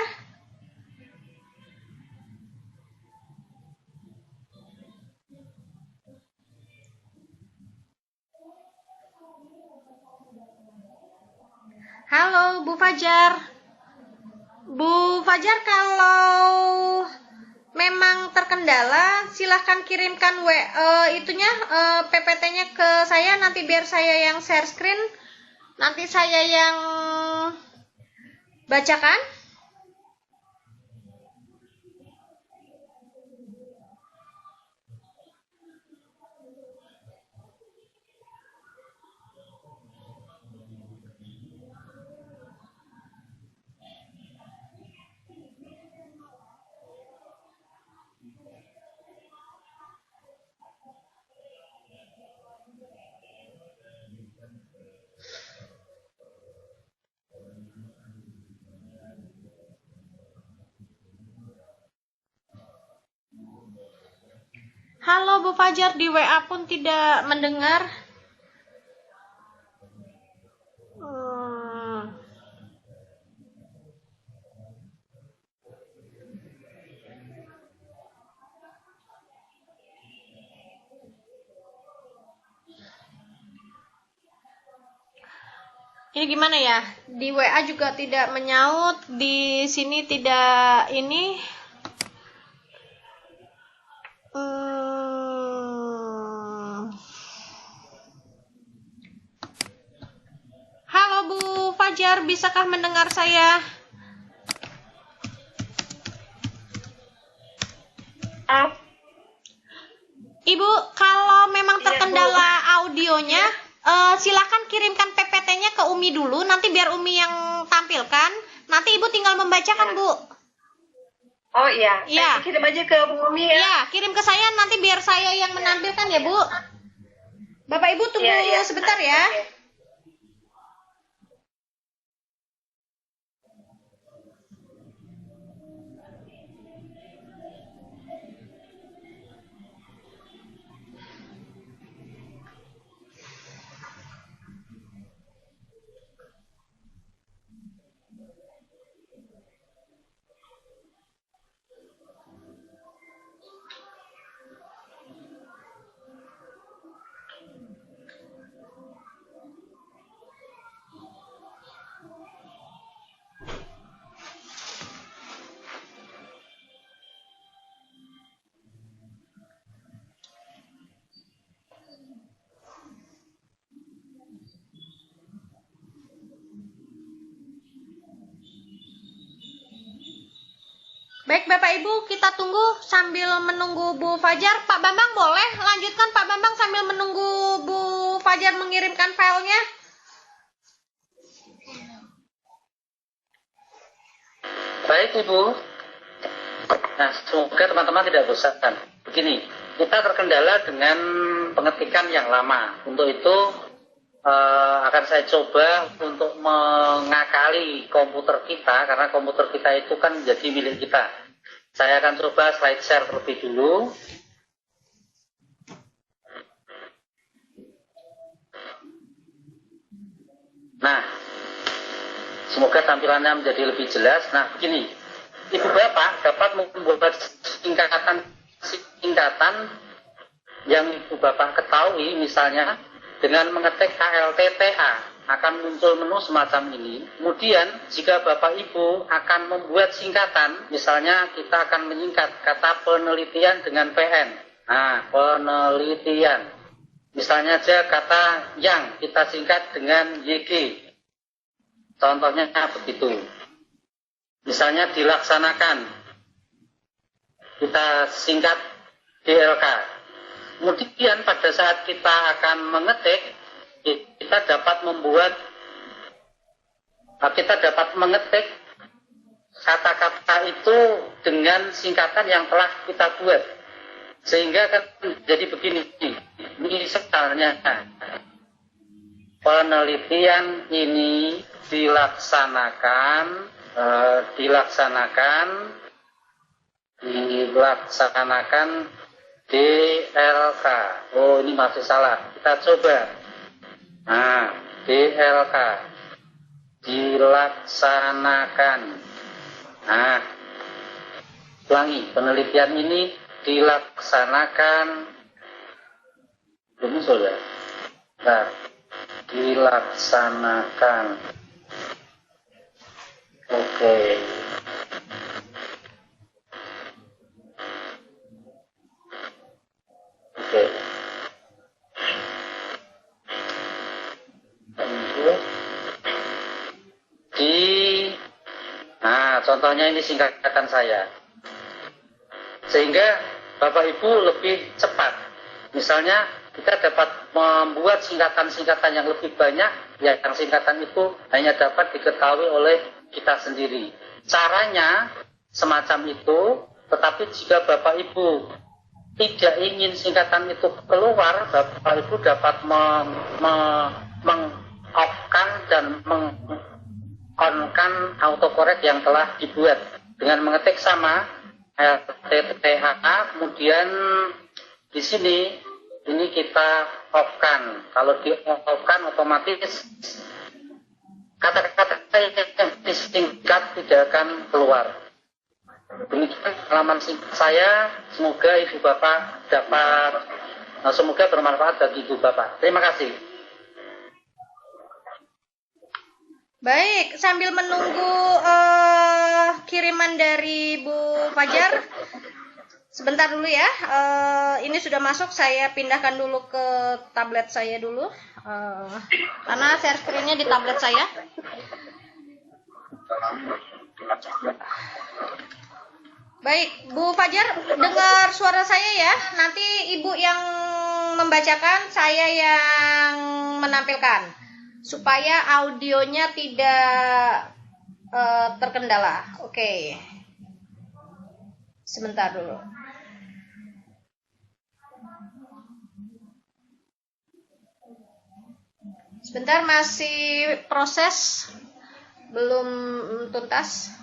Halo Bu Fajar. Bu Fajar, kalau memang terkendala silahkan kirimkan PPT-nya ke saya, nanti biar saya yang share screen, nanti saya yang bacakan. Halo Bu Fajar, di WA pun tidak mendengar. Ini gimana ya? Di WA juga tidak menyaut, di sini tidak ini. Halo Bu Fajar, bisakah mendengar saya? Ibu, kalau memang terkendala audionya, silakan kirimkan PPT-nya ke Umi dulu, nanti biar Umi yang tampilkan. Nanti Ibu tinggal membacakan, Bu. Oh iya, Iya. kirim aja ke Bu Umi ya. Ya, kirim ke saya, nanti biar saya yang menampilkan ya, Bu. Bapak Ibu tunggu Iya. sebentar ya. Oke. Baik Bapak Ibu, kita tunggu sambil menunggu Bu Fajar. Pak Bambang boleh lanjutkan Pak Bambang sambil menunggu Bu Fajar mengirimkan filenya. Baik Ibu. Nah, semoga teman-teman tidak bosan. Begini, kita terkendala dengan pengetikan yang lama. Untuk itu akan saya coba untuk mengakali komputer kita, karena komputer kita itu kan menjadi milik kita. Saya akan coba slide share terlebih dulu. Nah, semoga tampilannya menjadi lebih jelas. Nah, begini, Ibu Bapak dapat membuat singkatan yang Ibu Bapak ketahui, misalnya dengan mengetik KLTTA akan muncul menu semacam ini. Kemudian jika Bapak Ibu akan membuat singkatan, misalnya kita akan menyingkat kata penelitian dengan PN. Nah, penelitian. Misalnya aja kata yang kita singkat dengan YG. Contohnya begitu. Misalnya dilaksanakan, kita singkat DLK. Kemudian pada saat kita akan mengetik, kita dapat mengetik kata-kata itu dengan singkatan yang telah kita buat. Sehingga kan jadi begini, misalnya penelitian ini dilaksanakan DLK. Oh, ini masih salah. Kita coba. Nah, DLK dilaksanakan. Nah, ulangi. Penelitian ini dilaksanakan. Belum muncul ya? Nah, dilaksanakan. Oke. Oke. Nah, contohnya ini singkatan saya. Sehingga Bapak Ibu lebih cepat. Misalnya kita dapat membuat singkatan-singkatan yang lebih banyak, ya yang singkatan itu hanya dapat diketahui oleh kita sendiri. Caranya semacam itu, tetapi jika Bapak Ibu tidak ingin singkatan itu keluar, Bapak Ibu dapat meng-off-kan dan meng-on-kan autocorrect yang telah dibuat dengan mengetik sama LTTHA, kemudian di sini ini kita off-kan. Kalau di off-kan otomatis kata-kata yang disingkat tidak akan keluar. Demikian pengalaman saya, semoga Ibu Bapak semoga bermanfaat bagi Ibu Bapak. Terima kasih. Baik, sambil menunggu kiriman dari Bu Fajar, sebentar dulu ya. Ini sudah masuk, saya pindahkan dulu ke tablet saya dulu, karena share screen-nya di tablet saya. Baik, Bu Fajar, dengar suara saya ya. Nanti Ibu yang membacakan, saya yang menampilkan supaya audionya tidak terkendala. Oke. Sebentar dulu. Sebentar, masih proses, belum tuntas.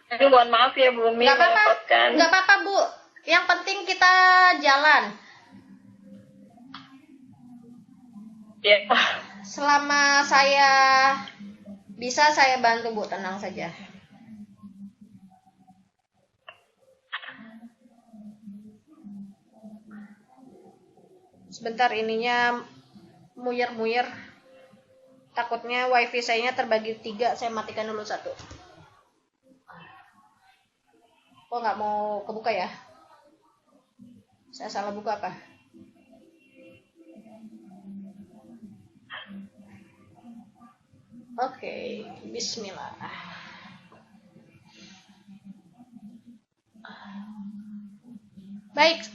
Ini mohon maaf ya Bu Umi, Nggak apa-apa, merepotkan. nggak apa-apa Bu. Yang penting kita jalan. Ya. Selama saya bisa, saya bantu Bu, tenang saja. Sebentar, ininya muyer-muyer. Takutnya wifi saya terbagi 3, saya matikan dulu 1. Oh, nggak mau kebuka ya? Saya salah buka apa? Oke, bismillah. Baik,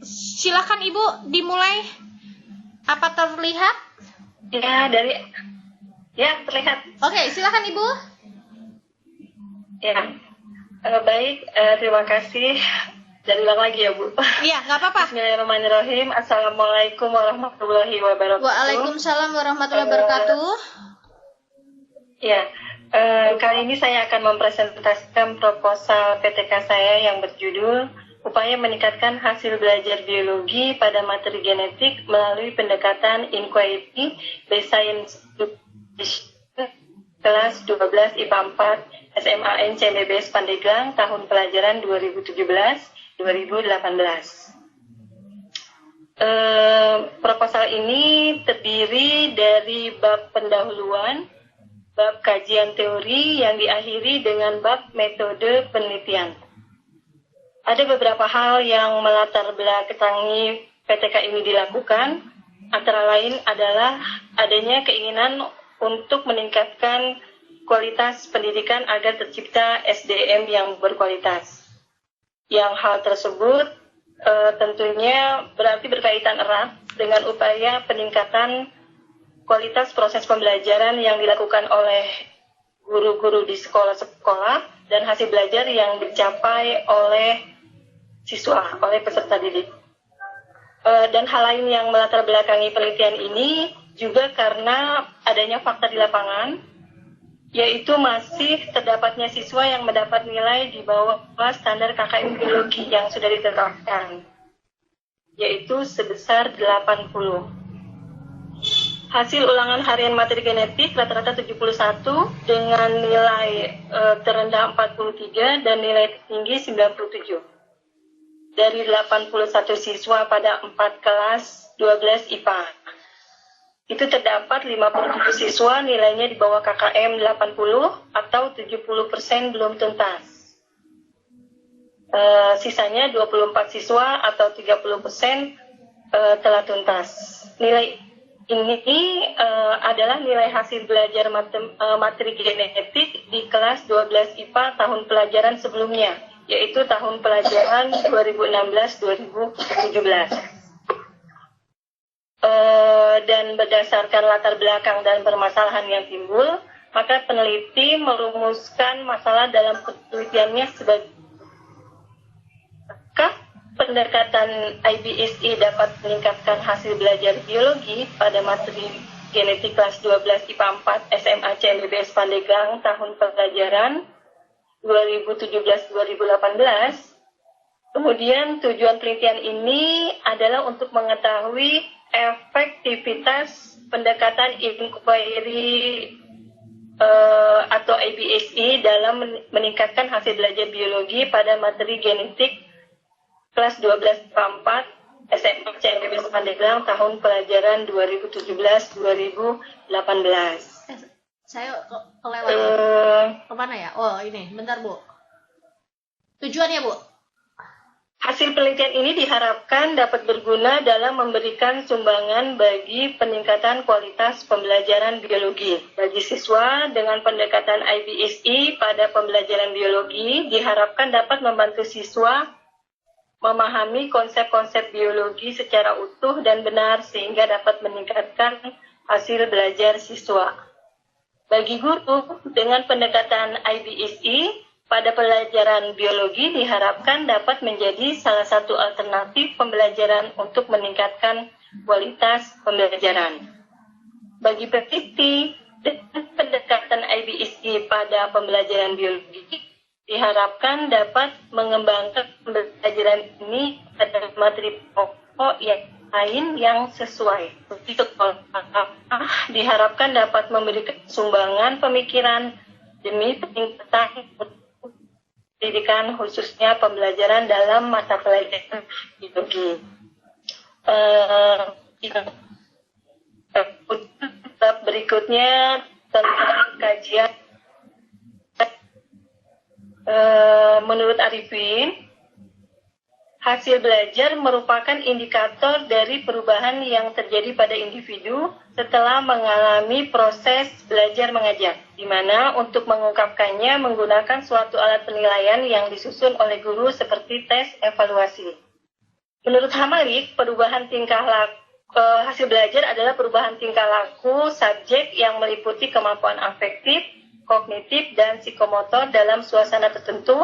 silakan Ibu dimulai. Apa terlihat? Ya, terlihat. Oke, silakan Ibu. Ya. Baik, terima kasih. Dan ulang lagi ya Bu. Iya, nggak apa-apa. Bismillahirrahmanirrahim. Assalamualaikum warahmatullahi wabarakatuh. Waalaikumsalam warahmatullahi wabarakatuh. Ya, kali ini saya akan mempresentasikan proposal PTK saya yang berjudul Upaya Meningkatkan Hasil Belajar Biologi pada Materi Genetik melalui Pendekatan Inquiry Based Science kelas 12 IPA 4 SMAN CMBBS Pandeglang tahun pelajaran 2017-2018. Proposal ini terdiri dari bab pendahuluan, bab kajian teori yang diakhiri dengan bab metode penelitian. Ada beberapa hal yang melatar belakangi PTK ini dilakukan, antara lain adalah adanya keinginan untuk meningkatkan kualitas pendidikan agar tercipta SDM yang berkualitas. Yang hal tersebut tentunya berarti berkaitan erat dengan upaya peningkatan kualitas proses pembelajaran yang dilakukan oleh guru-guru di sekolah-sekolah dan hasil belajar yang dicapai oleh siswa, oleh peserta didik. Dan hal lain yang melatar belakangi penelitian ini juga karena adanya fakta di lapangan, yaitu masih terdapatnya siswa yang mendapat nilai di bawah standar KKM biologi yang sudah ditetapkan, yaitu sebesar 80. Hasil ulangan harian materi genetik rata-rata 71 dengan nilai terendah 43 dan nilai tertinggi 97. Dari 81 siswa pada 4 kelas 12 IPA. Itu terdapat 57 siswa nilainya di bawah KKM 80 atau 70% belum tuntas. Sisanya 24 siswa atau 30% telah tuntas. Nilai ini adalah nilai hasil belajar materi genetik di kelas 12 IPA tahun pelajaran sebelumnya, yaitu tahun pelajaran 2016-2017. Dan berdasarkan latar belakang dan permasalahan yang timbul, maka peneliti merumuskan masalah dalam penelitiannya sebagai pendekatan IBSI dapat meningkatkan hasil belajar biologi pada materi genetik kelas 12 IPA 4 SMA CMBBS Pandeglang tahun pelajaran 2017-2018. Kemudian tujuan penelitian ini adalah untuk mengetahui efektivitas pendekatan inquiry atau IBSI dalam meningkatkan hasil belajar biologi pada materi genetik kelas 12 IPA 4 SMA CMBBS Pandeglang tahun pelajaran 2017-2018. Saya kelewat. Kemana ya? Oh, ini. Bentar, Bu. Tujuannya, Bu. Hasil penelitian ini diharapkan dapat berguna dalam memberikan sumbangan bagi peningkatan kualitas pembelajaran biologi. Bagi siswa dengan pendekatan IBSI pada pembelajaran biologi, diharapkan dapat membantu siswa memahami konsep-konsep biologi secara utuh dan benar sehingga dapat meningkatkan hasil belajar siswa. Bagi guru dengan pendekatan IBSI, pada pelajaran biologi diharapkan dapat menjadi salah satu alternatif pembelajaran untuk meningkatkan kualitas pembelajaran. Bagi peneliti dengan pendekatan IBSI pada pembelajaran biologi, diharapkan dapat mengembangkan pembelajaran ini pada materi pokok yang lain yang sesuai. Untuk diharapkan dapat memberikan sumbangan pemikiran demi peningkatan pendidikan khususnya pembelajaran dalam mata pelajaran biologi. Berikutnya tentang kajian menurut Arifin, hasil belajar merupakan indikator dari perubahan yang terjadi pada individu setelah mengalami proses belajar mengajar, di mana untuk mengungkapkannya menggunakan suatu alat penilaian yang disusun oleh guru seperti tes evaluasi. Menurut Hamalik, perubahan tingkah laku hasil belajar adalah perubahan tingkah laku subjek yang meliputi kemampuan afektif, kognitif, dan psikomotor dalam suasana tertentu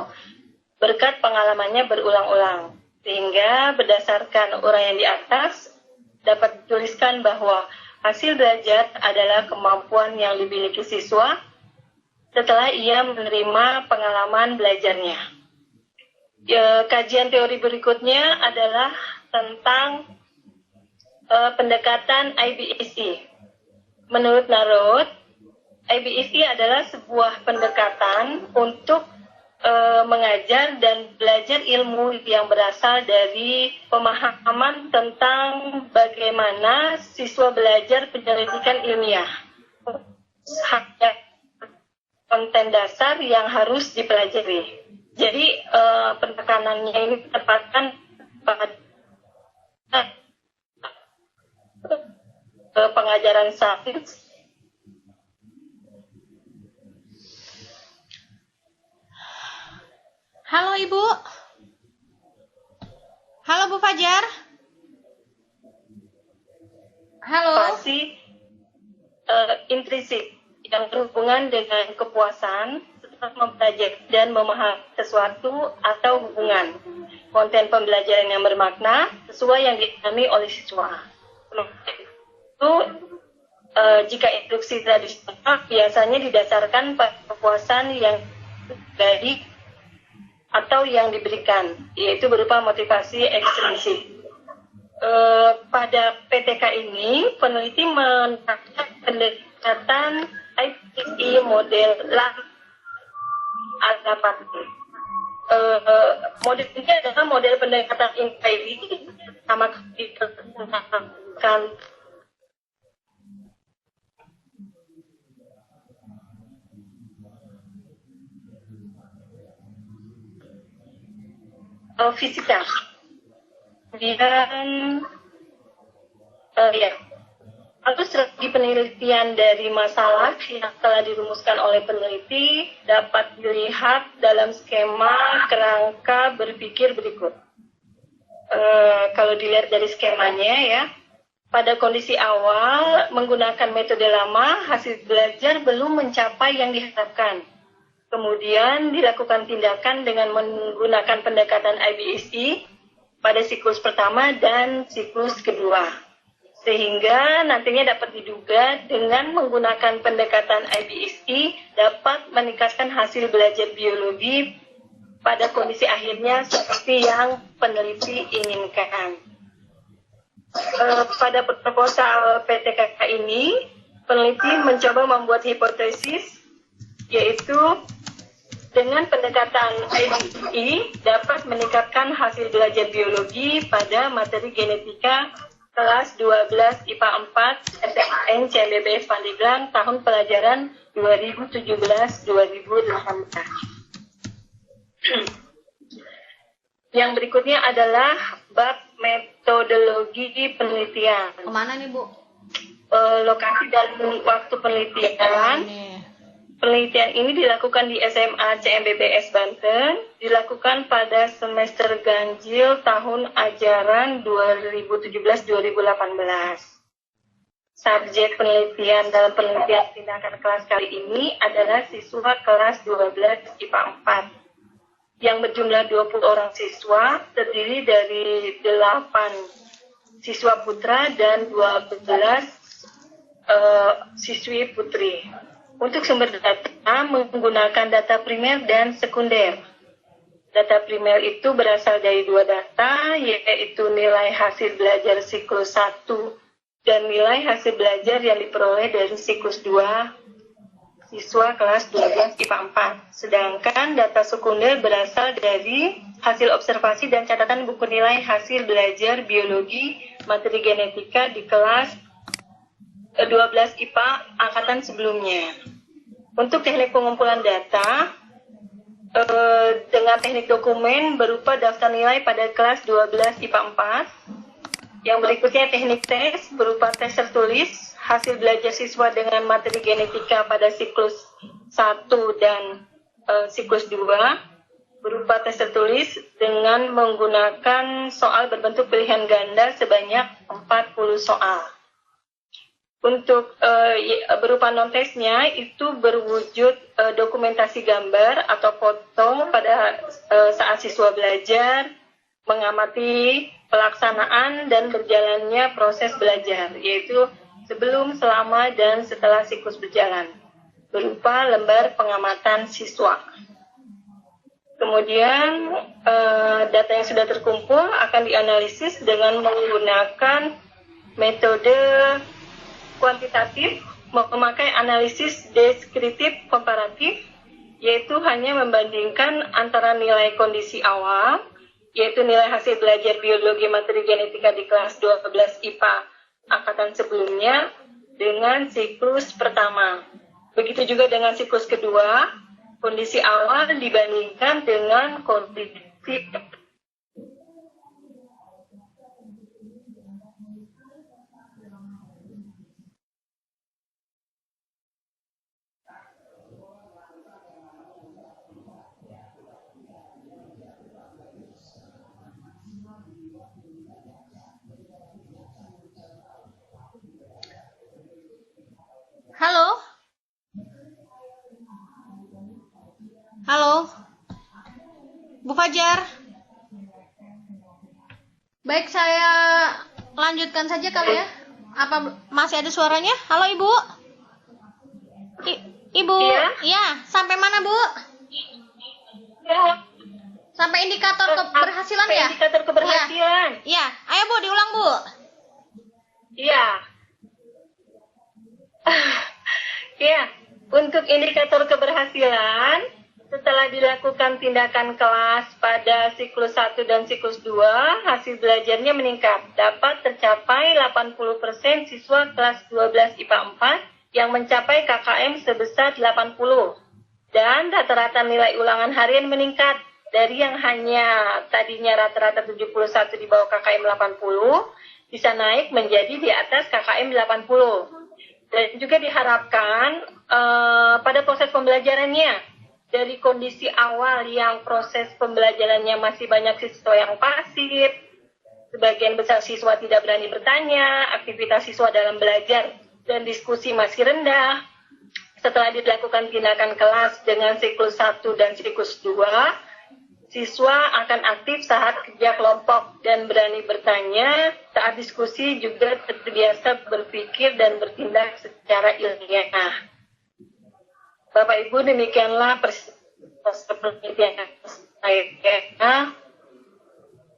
berkat pengalamannya berulang-ulang. Sehingga berdasarkan uraian di atas, dapat dituliskan bahwa hasil belajar adalah kemampuan yang dimiliki siswa setelah ia menerima pengalaman belajarnya. Kajian teori berikutnya adalah tentang pendekatan IBSI. Menurut Narod, IBSI adalah sebuah pendekatan untuk mengajar dan belajar ilmu yang berasal dari pemahaman tentang bagaimana siswa belajar penyelidikan ilmiah. Hanya konten dasar yang harus dipelajari. Jadi penekanannya ini ditempatkan pada pengajaran sains. Halo Ibu. Halo Bu Fajar. Halo. Motivasi intrinsik yang berhubungan dengan kepuasan setelah mempelajari dan memahami sesuatu atau hubungan. Konten pembelajaran yang bermakna sesuai yang dialami oleh siswa. Itu jika instruksi tradisional biasanya didasarkan pada kepuasan yang dari atau yang diberikan, yaitu berupa motivasi ekstrinsik. Pada PTK ini, peneliti menerapkan pendekatan IBSI model adaptif. Model ini adalah model pendekatan inquiry sama dikembangkan fisika. Kemudian lalu strategi penelitian dari masalah yang telah dirumuskan oleh peneliti dapat dilihat dalam skema kerangka berpikir berikut. Kalau dilihat dari skemanya ya, pada kondisi awal menggunakan metode lama, hasil belajar belum mencapai yang diharapkan. Kemudian dilakukan tindakan dengan menggunakan pendekatan IBSI pada siklus pertama dan siklus kedua. Sehingga nantinya dapat diduga dengan menggunakan pendekatan IBSI dapat meningkatkan hasil belajar biologi pada kondisi akhirnya seperti yang peneliti inginkan. Pada proposal PTKK ini, peneliti mencoba membuat hipotesis, yaitu dengan pendekatan IBSI dapat meningkatkan hasil belajar biologi pada materi genetika kelas 12 IPA 4 SMAN CMBBS Pandeglang tahun pelajaran 2017-2018. Yang berikutnya adalah bab metodologi penelitian. Kemana nih, Bu? Lokasi dan waktu penelitian. Ini. Penelitian ini dilakukan di SMA CMBPS Banten, dilakukan pada semester ganjil tahun ajaran 2017-2018. Subjek penelitian dalam penelitian tindakan kelas kali ini adalah siswa kelas 12 IPA 4 yang berjumlah 20 orang siswa, terdiri dari 8 siswa putra dan 12 siswi putri. Untuk sumber data menggunakan data primer dan sekunder. Data primer itu berasal dari 2 data, yaitu nilai hasil belajar siklus 1 dan nilai hasil belajar yang diperoleh dari siklus 2 siswa kelas 12 IPA 4. Sedangkan data sekunder berasal dari hasil observasi dan catatan buku nilai hasil belajar biologi materi genetika di kelas 12 IPA angkatan sebelumnya. Untuk teknik pengumpulan data, dengan teknik dokumen berupa daftar nilai pada kelas 12 IPA 4. Yang berikutnya teknik tes berupa tes tertulis, hasil belajar siswa dengan materi genetika pada siklus 1 dan siklus 2, berupa tes tertulis dengan menggunakan soal berbentuk pilihan ganda sebanyak 40 soal. Untuk berupa non-tesnya itu berwujud dokumentasi gambar atau foto pada saat siswa belajar, mengamati pelaksanaan dan berjalannya proses belajar, yaitu sebelum, selama, dan setelah siklus berjalan, berupa lembar pengamatan siswa. Kemudian data yang sudah terkumpul akan dianalisis dengan menggunakan metode kuantitatif, memakai analisis deskriptif komparatif, yaitu hanya membandingkan antara nilai kondisi awal, yaitu nilai hasil belajar biologi materi genetika di kelas 12 IPA angkatan sebelumnya dengan siklus pertama. Begitu juga dengan siklus kedua, kondisi awal dibandingkan dengan kondisi Halo? Halo? Bu Fajar? Baik, saya lanjutkan saja kali ya. Apa masih ada suaranya? Halo, Ibu? Ibu? Iya? Iya, sampai mana, Bu? Sampai indikator keberhasilan ya? Indikator keberhasilan. Iya, ayo Bu, diulang Bu. Iya. Ya, untuk indikator keberhasilan, setelah dilakukan tindakan kelas pada siklus 1 dan siklus 2, hasil belajarnya meningkat. Dapat tercapai 80% siswa kelas 12 IPA 4 yang mencapai KKM sebesar 80. Dan rata-rata nilai ulangan harian meningkat dari yang hanya tadinya rata-rata 71 di bawah KKM 80, bisa naik menjadi di atas KKM 80. Dan juga diharapkan pada proses pembelajarannya, dari kondisi awal yang proses pembelajarannya masih banyak siswa yang pasif, sebagian besar siswa tidak berani bertanya, aktivitas siswa dalam belajar dan diskusi masih rendah. Setelah dilakukan tindakan kelas dengan siklus 1 dan siklus 2, siswa akan aktif saat kerja kelompok dan berani bertanya, saat diskusi juga terbiasa berpikir dan bertindak secara ilmiah. Bapak Ibu, demikianlah proses penelitian saya.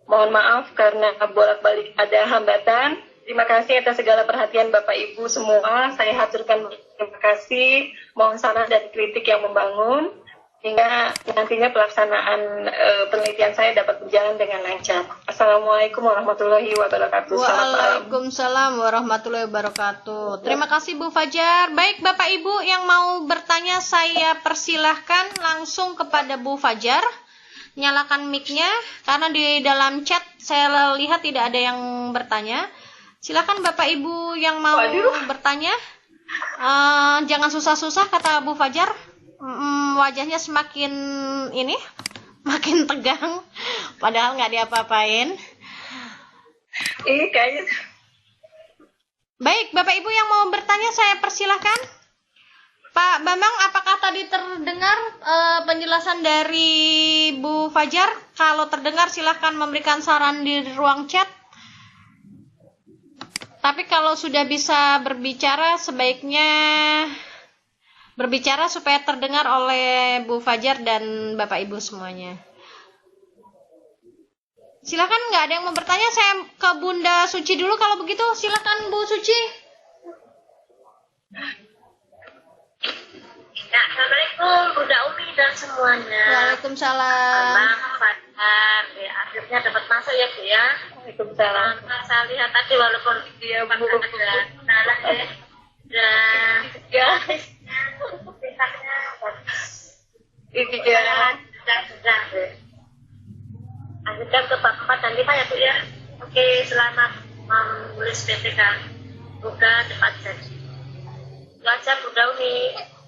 Mohon maaf karena bolak-balik ada hambatan. Terima kasih atas segala perhatian Bapak Ibu semua. Saya haturkan terima kasih, mohon saran dan kritik yang membangun, hingga nantinya pelaksanaan penelitian saya dapat berjalan dengan lancar. Assalamualaikum warahmatullahi wabarakatuh. Waalaikumsalam warahmatullahi wabarakatuh. Terima kasih Bu Fajar. Baik Bapak Ibu yang mau bertanya, saya persilahkan langsung kepada Bu Fajar. nyalakan mic-nya karena di dalam chat saya lihat tidak ada yang bertanya. Silakan Bapak Ibu yang mau bertanya. Jangan susah-susah kata Bu Fajar. Wajahnya semakin ini, makin tegang. Padahal nggak diapa-apain. Ini kayaknya Baik, Bapak Ibu yang mau bertanya saya persilahkan. Pak Bambang, apakah tadi terdengar penjelasan dari Bu Fajar? Kalau terdengar silahkan memberikan saran di ruang chat. Tapi kalau sudah bisa berbicara, sebaiknya berbicara supaya terdengar oleh Bu Fajar dan Bapak Ibu semuanya. Silakan, nggak ada yang mau bertanya. Saya ke Bunda Suci dulu kalau begitu. Silakan Bu Suci. Ya, Assalamualaikum Bunda Umi dan semuanya. Waalaikumsalam. Bang Fajar, ya, akhirnya dapat masuk ya Bu ya. Waalaikumsalam. Saya lihat tadi walaupun Iya, Bu. ada kendala ya. Dan Guys. tingkatnya Iya. sudah. Lanjutkan ke bab 4 dan 5 ya Bu ya. Oke, selamat menulis PPK. Semoga cepat jadi. Itu aja Bunda Umi.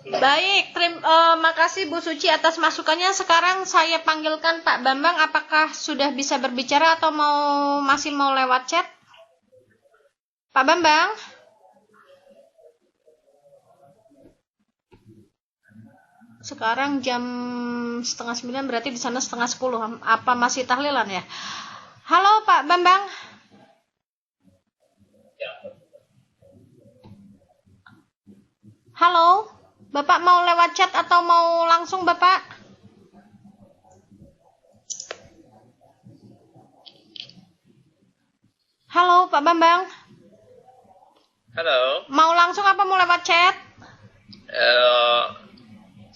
Baik, terima kasih Bu Suci atas masukannya. Sekarang saya panggilkan Pak Bambang. Apakah sudah bisa berbicara atau masih mau lewat chat? Pak Bambang? Sekarang jam 8:30, berarti di sana 8:30. Apa masih tahlilan ya? Halo Pak Bambang. Halo, Bapak mau lewat chat atau mau langsung Bapak? Halo Pak Bambang, Halo, mau langsung apa mau lewat chat?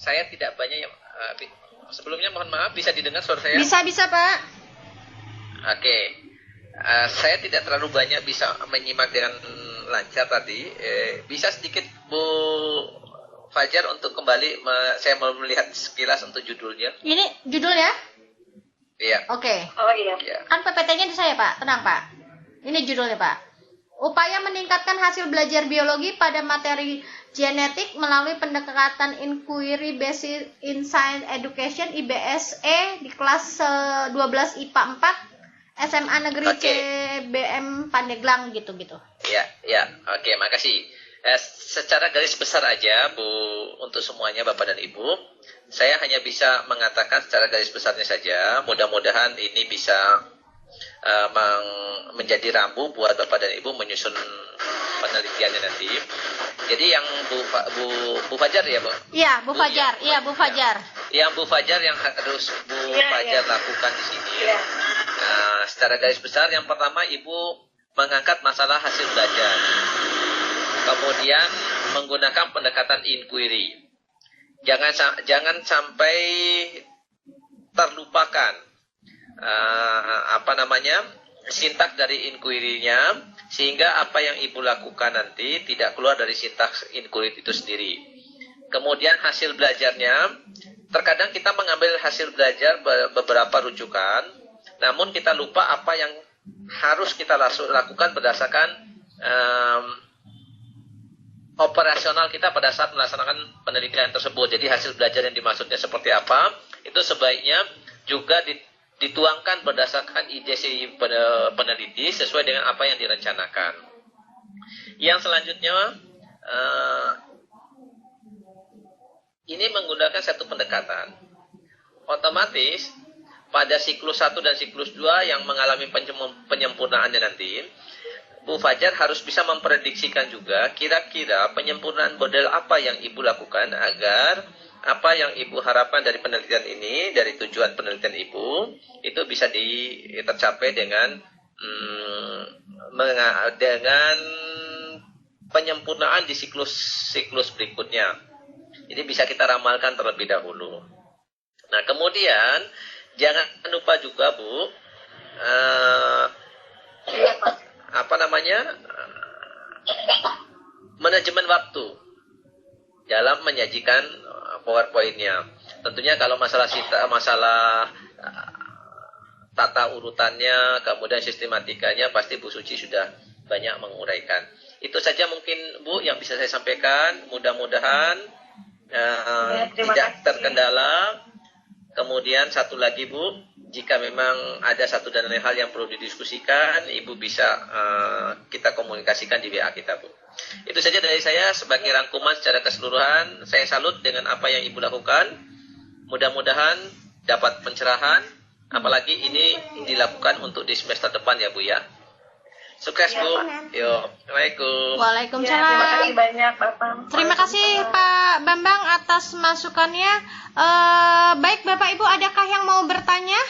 saya tidak banyak yang sebelumnya mohon maaf bisa didengar suara saya? Bisa Pak. Oke, saya tidak terlalu banyak bisa menyimak dengan lancar tadi. Bisa sedikit Bu Fajar untuk kembali, saya mau melihat sekilas untuk judulnya. Ini judulnya? Iya. Oke. Oh iya. Ya. Kan PPT-nya di saya Pak, tenang Pak. Ini judulnya Pak. Upaya meningkatkan hasil belajar biologi pada materi genetik melalui pendekatan Inquiry Based in Science Education IBSE di kelas 12 IPA 4 SMA Negeri Oke. CBM Pandeglang gitu-gitu. Ya. Oke, makasih. Secara garis besar aja, Bu, untuk semuanya Bapak dan Ibu, saya hanya bisa mengatakan secara garis besarnya saja. Mudah-mudahan ini bisa menjadi rambu buat Bapak dan Ibu menyusun penelitiannya nanti. Jadi yang Bu Fajar ya, Bu? Iya, Bu Fajar. Iya, Bu Fajar. Yang Bu Fajar yang harus Bu Fajar lakukan di sini. Iya. Nah, secara garis besar yang pertama Ibu mengangkat masalah hasil belajar. Kemudian menggunakan pendekatan inquiry. Jangan sampai terlupakan sintaks dari inquiry-nya, sehingga apa yang Ibu lakukan nanti tidak keluar dari sintaks inquiry itu sendiri. Kemudian hasil belajarnya, terkadang kita mengambil hasil belajar beberapa rujukan, namun kita lupa apa yang harus kita lakukan berdasarkan operasional kita pada saat melaksanakan penelitian tersebut. Jadi hasil belajar yang dimaksudnya seperti apa, itu sebaiknya juga dituangkan berdasarkan ide si peneliti sesuai dengan apa yang direncanakan. Yang selanjutnya, ini menggunakan satu pendekatan. Otomatis pada siklus 1 dan siklus 2 yang mengalami penyempurnaannya nanti, Bu Fajar harus bisa memprediksikan juga kira-kira penyempurnaan model apa yang Ibu lakukan agar apa yang Ibu harapkan dari penelitian ini, dari tujuan penelitian Ibu, itu bisa tercapai dengan penyempurnaan di siklus berikutnya. Jadi bisa kita ramalkan terlebih dahulu. Nah, kemudian jangan lupa juga Bu, manajemen waktu dalam menyajikan PowerPoint-nya. Tentunya kalau masalah tata urutannya, kemudian sistematikanya pasti Bu Suci sudah banyak menguraikan. Itu saja mungkin Bu yang bisa saya sampaikan. Mudah-mudahan terima tidak kasih. terkendala. Kemudian satu lagi Bu, jika memang ada satu dan lain hal yang perlu didiskusikan, Ibu bisa kita komunikasikan di WA kita Bu. Itu saja dari saya sebagai rangkuman secara keseluruhan. Saya salut dengan apa yang Ibu lakukan. Mudah-mudahan dapat pencerahan. Apalagi ini dilakukan untuk di semester depan ya Bu ya. Sukses Bu. Yo, Assalamualaikum. Ya, Waalaikumsalam. terima kasih banyak Bapak. Terima kasih Pak Bambang atas masukannya. Baik Bapak Ibu, adakah yang mau bertanya?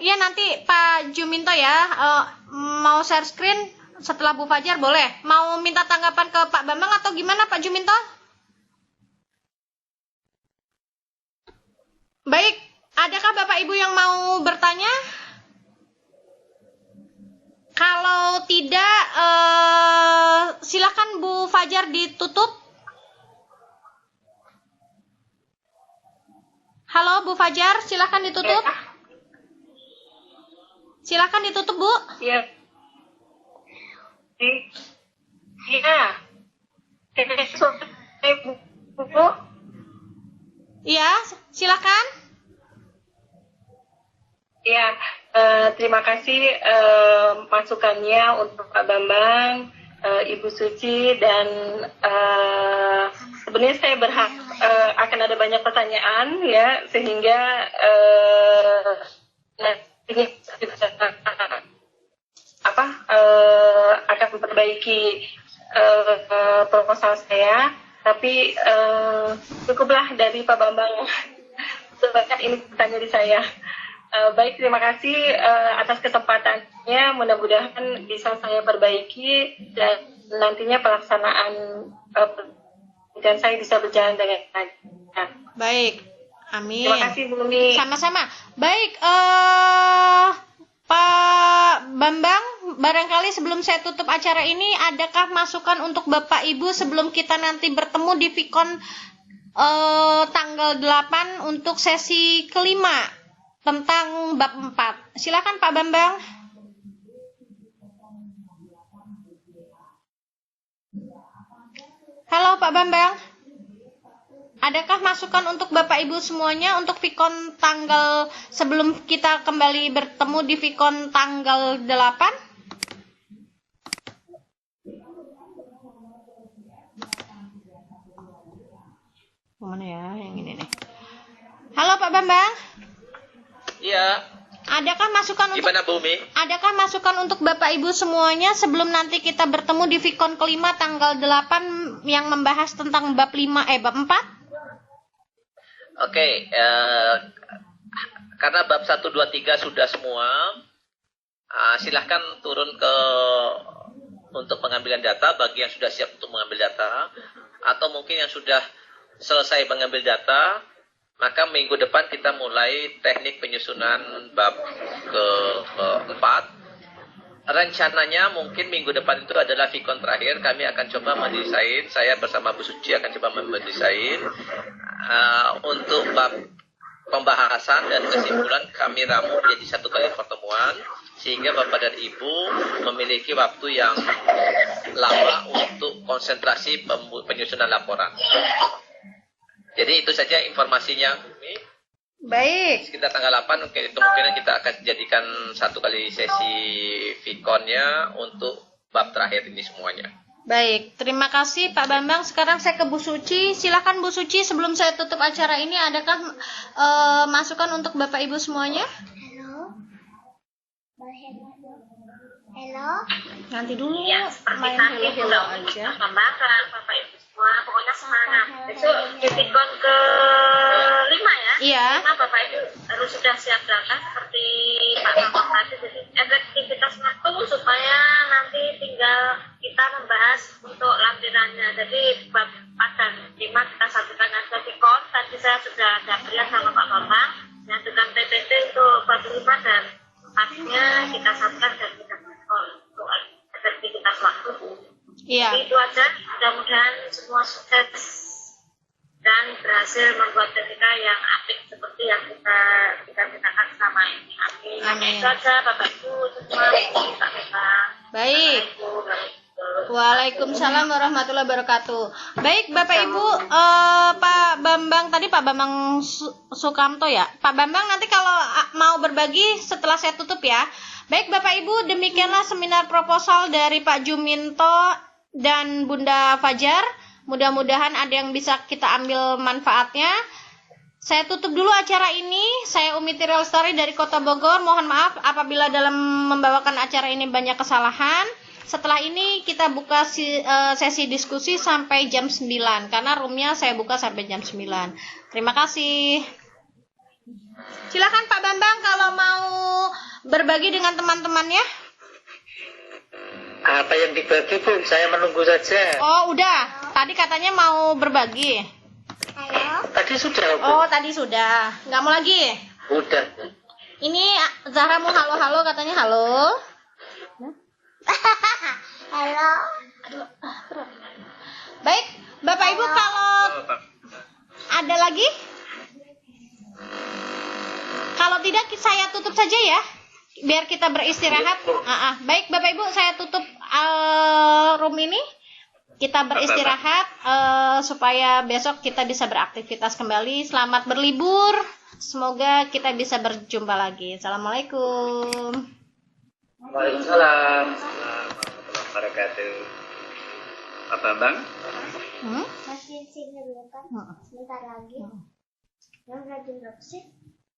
Ya nanti Pak Juminto ya, mau share screen setelah Bu Fajar boleh. Mau minta tanggapan ke Pak Bambang atau gimana Pak Juminto? Baik, adakah Bapak Ibu yang mau bertanya? Kalau tidak, silakan Bu Fajar ditutup. Halo Bu Fajar, silakan ditutup. Silakan ditutup Bu. Iya. Iya. Bu. Iya, silakan. Ya, terima kasih masukannya untuk Pak Bambang, Ibu Suci, dan sebenarnya saya berharap akan ada banyak pertanyaan ya, sehingga nantinya akan memperbaiki proposal saya, tapi cukuplah dari Pak Bambang sebanyak ini pertanyaan dari saya. Baik, terima kasih atas kesempatannya. Mudah-mudahan bisa saya perbaiki dan nantinya pelaksanaan dan saya bisa berjalan dengan lancar. Baik, amin. Terima kasih Bu Umi. Sama-sama. Baik, Pak Bambang, barangkali sebelum saya tutup acara ini, adakah masukan untuk Bapak Ibu sebelum kita nanti bertemu di Vicon tanggal 8 untuk sesi kelima tentang bab 4. Silakan Pak Bambang. Halo Pak Bambang. Adakah masukan untuk Bapak Ibu semuanya untuk Vicon tanggal sebelum kita kembali bertemu di Vicon tanggal 8? Mana ya yang ini nih? Halo Pak Bambang. Iya. Adakah masukan untuk Gimana Bu Umi? Adakah masukan untuk Bapak Ibu semuanya sebelum nanti kita bertemu di Vicon kelima tanggal 8 yang membahas tentang bab 4? Oke, karena bab 1, 2, 3 sudah semua, silahkan turun ke untuk pengambilan data bagi yang sudah siap untuk mengambil data, atau mungkin yang sudah selesai mengambil data, maka minggu depan kita mulai teknik penyusunan bab keempat. Rencananya mungkin minggu depan itu adalah Vicon terakhir. Kami akan coba mendesain, saya bersama Bu Suci akan coba mendesain untuk bab pembahasan dan kesimpulan kami ramu menjadi satu kali pertemuan, sehingga Bapak dan Ibu memiliki waktu yang lama untuk konsentrasi penyusunan laporan. Jadi itu saja informasinya. Baik. Sekitar tanggal 8 kemungkinan kita akan jadikan satu kali sesi Vicon-nya untuk bab terakhir ini semuanya. Baik, terima kasih Pak Bambang. Sekarang saya ke Bu Suci. Silakan Bu Suci, sebelum saya tutup acara ini, adakah masukan untuk Bapak Ibu semuanya? Halo. Nanti dulu Ya, seperti main tadi hello-hello juga aja. Bambang, Bapak Ibu semua, pokoknya semangat. Besok di Vicon ke 5 ya. Iya. 5 Bapak Ibu harus sudah siap data seperti Pak Bambang tadi. Jadi efektivitas waktu supaya nanti tinggal kita membahas untuk lampirannya. Jadi bab 4 dan 5 kita satukan aja Vicon. Tadi saya sudah ada berikan sama Pak Bambang. Nyatukan PPT untuk bab 5 dan 4-nya kita satukan dan kita untuk efektivitas waktu. Iya. Jadi itu aja, mudah-mudahan semua sukses. dan berhasil membuat TPK yang apik seperti yang kita mintakan selama ini. Amin. Amin. Itu aja Bapak Ibu semua. Kak Meta. Baik. Waalaikumsalam warahmatullahi wabarakatuh. Baik, Bapak Ibu, Pak Bambang tadi Pak Bambang Sukamto ya. Pak Bambang nanti kalau mau berbagi setelah saya tutup ya. Baik, Bapak Ibu, demikianlah seminar proposal dari Pak Juminto dan Bunda Fajar. Mudah-mudahan ada yang bisa kita ambil manfaatnya. Saya tutup dulu acara ini. Saya Umi Tiril Lestari dari Kota Bogor. Mohon maaf apabila dalam membawakan acara ini banyak kesalahan. Setelah ini kita buka sesi diskusi sampai jam 9 karena roomnya saya buka sampai jam 9. Terima kasih. Silakan Pak Bambang kalau mau berbagi dengan teman-temannya. Apa yang dibagi, Bu? Saya menunggu saja. Oh, udah. Tadi katanya mau berbagi. Tadi sudah, Bu. Oh, tadi sudah. Nggak mau lagi? Udah. Ini Zahra mau halo-halo katanya halo. Halo. Aduh, berat. Baik, Bapak Ibu kalau ada lagi? Kalau tidak saya tutup saja ya. Biar kita beristirahat. Baik, Bapak Ibu, saya tutup room ini. Kita beristirahat supaya besok kita bisa beraktivitas kembali. Selamat berlibur. Semoga kita bisa berjumpa lagi. Assalamualaikum. Waalaikumsalam warahmatullahi wabarakatuh. Pak Bambang? Masih sini dulu kan? Sebentar lagi. Yang rajin berapa sih?